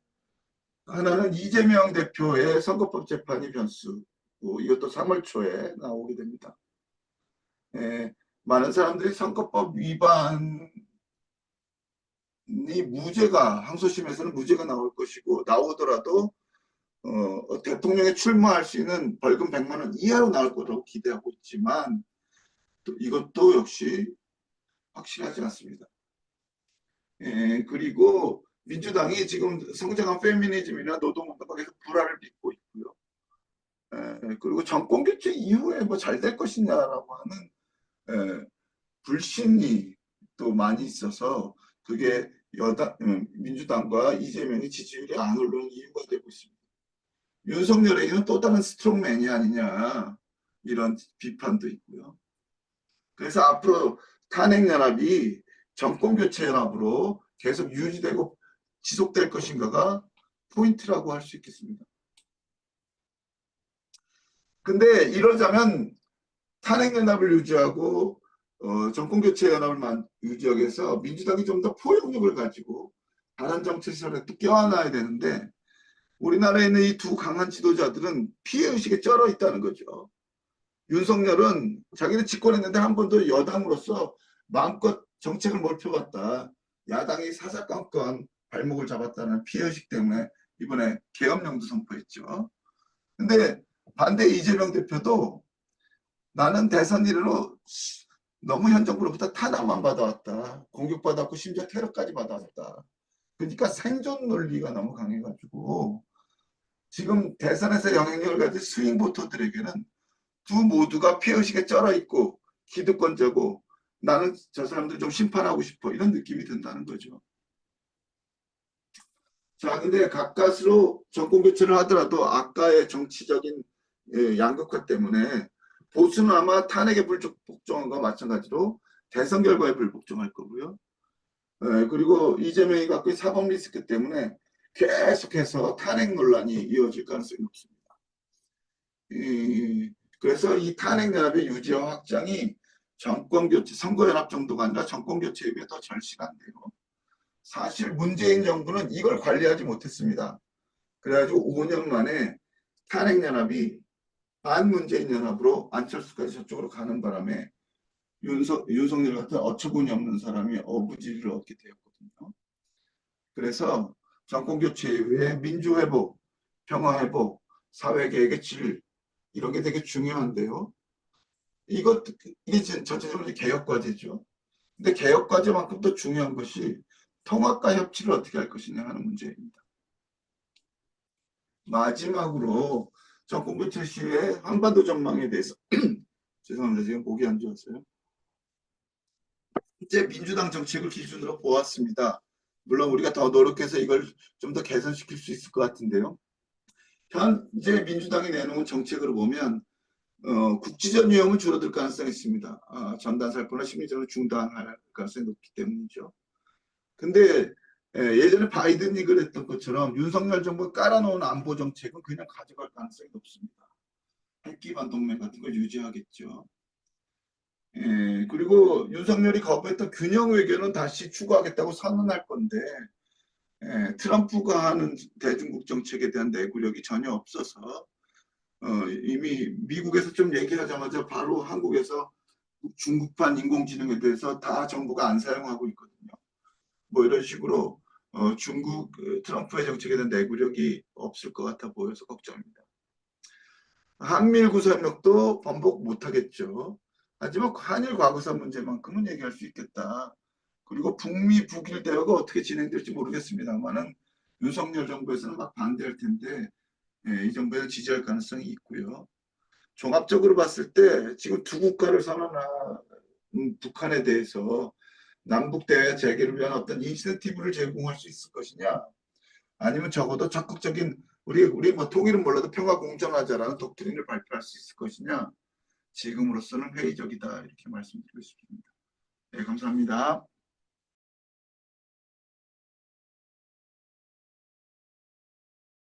하나는 이재명 대표의 선거법 재판이 변수, 이것도 3월 초에 나오게 됩니다. 많은 사람들이 선거법 위반을 무죄가 항소심에서는 무죄가 나올 것이고 나오더라도 대통령에 출마할 수 있는 벌금 100만 원 이하로 나올 거라고 기대하고 있지만 또 이것도 역시 확실하지 않습니다. 예, 그리고 민주당이 지금 성장한 페미니즘이나 노동운동에서 불화를 빚고 있고요. 예, 그리고 정권 교체 이후에 뭐 잘 될 것이냐라고 하는 불신이 또 많이 있어서 그게 민주당과 이재명의 지지율이 안 오르는 이유가 되고 있습니다. 윤석열에게는 또 다른 스트롱맨이 아니냐 이런 비판도 있고요. 그래서 앞으로 탄핵연합이 정권교체연합으로 계속 유지되고 지속될 것인가가 포인트라고 할 수 있겠습니다. 근데 이러자면 탄핵연합을 유지하고 정권교체연합을 유지하기 위해서 민주당이 좀 더 포용력을 가지고 다른 정치 세력에 또 껴안아야 되는데 우리나라에 있는 이 두 강한 지도자들은 피해의식에 쩔어 있다는 거죠. 윤석열은 자기는 집권했는데 한 번도 여당으로서 마음껏 정책을 못 펴봤다. 야당이 사사건건 발목을 잡았다는 피해의식 때문에 이번에 계엄령도 선포했죠. 근데 반대 이재명 대표도 나는 대선 이후로 너무 현 정부로부터 탄압만 받아왔다. 공격받았고 심지어 테러까지 받아왔다. 그러니까 생존 논리가 너무 강해가지고 지금 대선에서 영향력을 가진 스윙 보터들에게는 두 모두가 피해의식에 쩔어 있고 기득권자고 나는 저 사람들 좀 심판하고 싶어 이런 느낌이 든다는 거죠. 자, 근데 가까스로 정권 교체를 하더라도 아까의 정치적인 양극화 때문에 보수는 아마 탄핵에 불복종한 것과 마찬가지로 대선 결과에 불복종할 거고요. 그리고 이재명이 갖고 있는 사법 리스크 때문에 계속해서 탄핵 논란이 이어질 가능성이 높습니다. 그래서 이 탄핵연합의 유지와 확장이 정권교체, 선거연합 정도가 아니라 정권교체에 비해 더 절실한데요. 사실 문재인 정부는 이걸 관리하지 못했습니다. 그래가지고 5년 만에 탄핵연합이 반문재인 연합으로 안철수까지 저쪽으로 가는 바람에 윤석열 같은 어처구니 없는 사람이 어부지리를 얻게 되었거든요. 그래서 정권교체 이후에 민주회복, 평화회복, 사회개혁의 질 이런 게 되게 중요한데요. 이게 전체적으로 개혁과제죠. 근데 개혁과제만큼 더 중요한 것이 통합과 협치를 어떻게 할 것이냐 하는 문제입니다. 마지막으로 정권교체 시의 한반도 전망에 대해서 죄송합니다. 지금 목이 안 좋았어요. 이제 민주당 정책을 기준으로 보았습니다. 물론 우리가 더 노력해서 이걸 좀 더 개선시킬 수 있을 것 같은데요. 현재 민주당이 내놓은 정책으로 보면 국지전 위험은 줄어들 가능성이 있습니다. 전단 살포나 심리전을 중단할 가능성이 높기 때문이죠. 근데 예전에 바이든이 그랬던 것처럼 윤석열 정부가 깔아놓은 안보 정책은 그냥 가져갈 가능성이 높습니다. 핵기반 동맹 같은 걸 유지하겠죠. 그리고 윤석열이 거부했던 균형 외교는 다시 추구하겠다고 선언할 건데 트럼프가 하는 대중국 정책에 대한 내구력이 전혀 없어서 이미 미국에서 좀 얘기하자마자 바로 한국에서 중국판 인공지능에 대해서 다 정부가 안 사용하고 있거든요. 뭐 이런 식으로 중국 트럼프의 정책에 대한 내구력이 없을 것 같아 보여서 걱정입니다. 한미일 구사협력도 번복 못하겠죠. 하지만 한일 과거사 문제만큼은 얘기할 수 있겠다. 그리고 북미 북일 대화가 어떻게 진행될지 모르겠습니다만은 윤석열 정부에서는 막 반대할 텐데 이 정부에는 지지할 가능성이 있고요. 종합적으로 봤을 때 지금 두 국가를 선언한 북한에 대해서 남북 대화 재개를 위한 어떤 인센티브를 제공할 수 있을 것이냐, 아니면 적어도 적극적인 우리 뭐 통일은 몰라도 평화 공존하자라는 독트린을 발표할 수 있을 것이냐, 지금으로서는 회의적이다 이렇게 말씀드리고 싶습니다. 네, 감사합니다.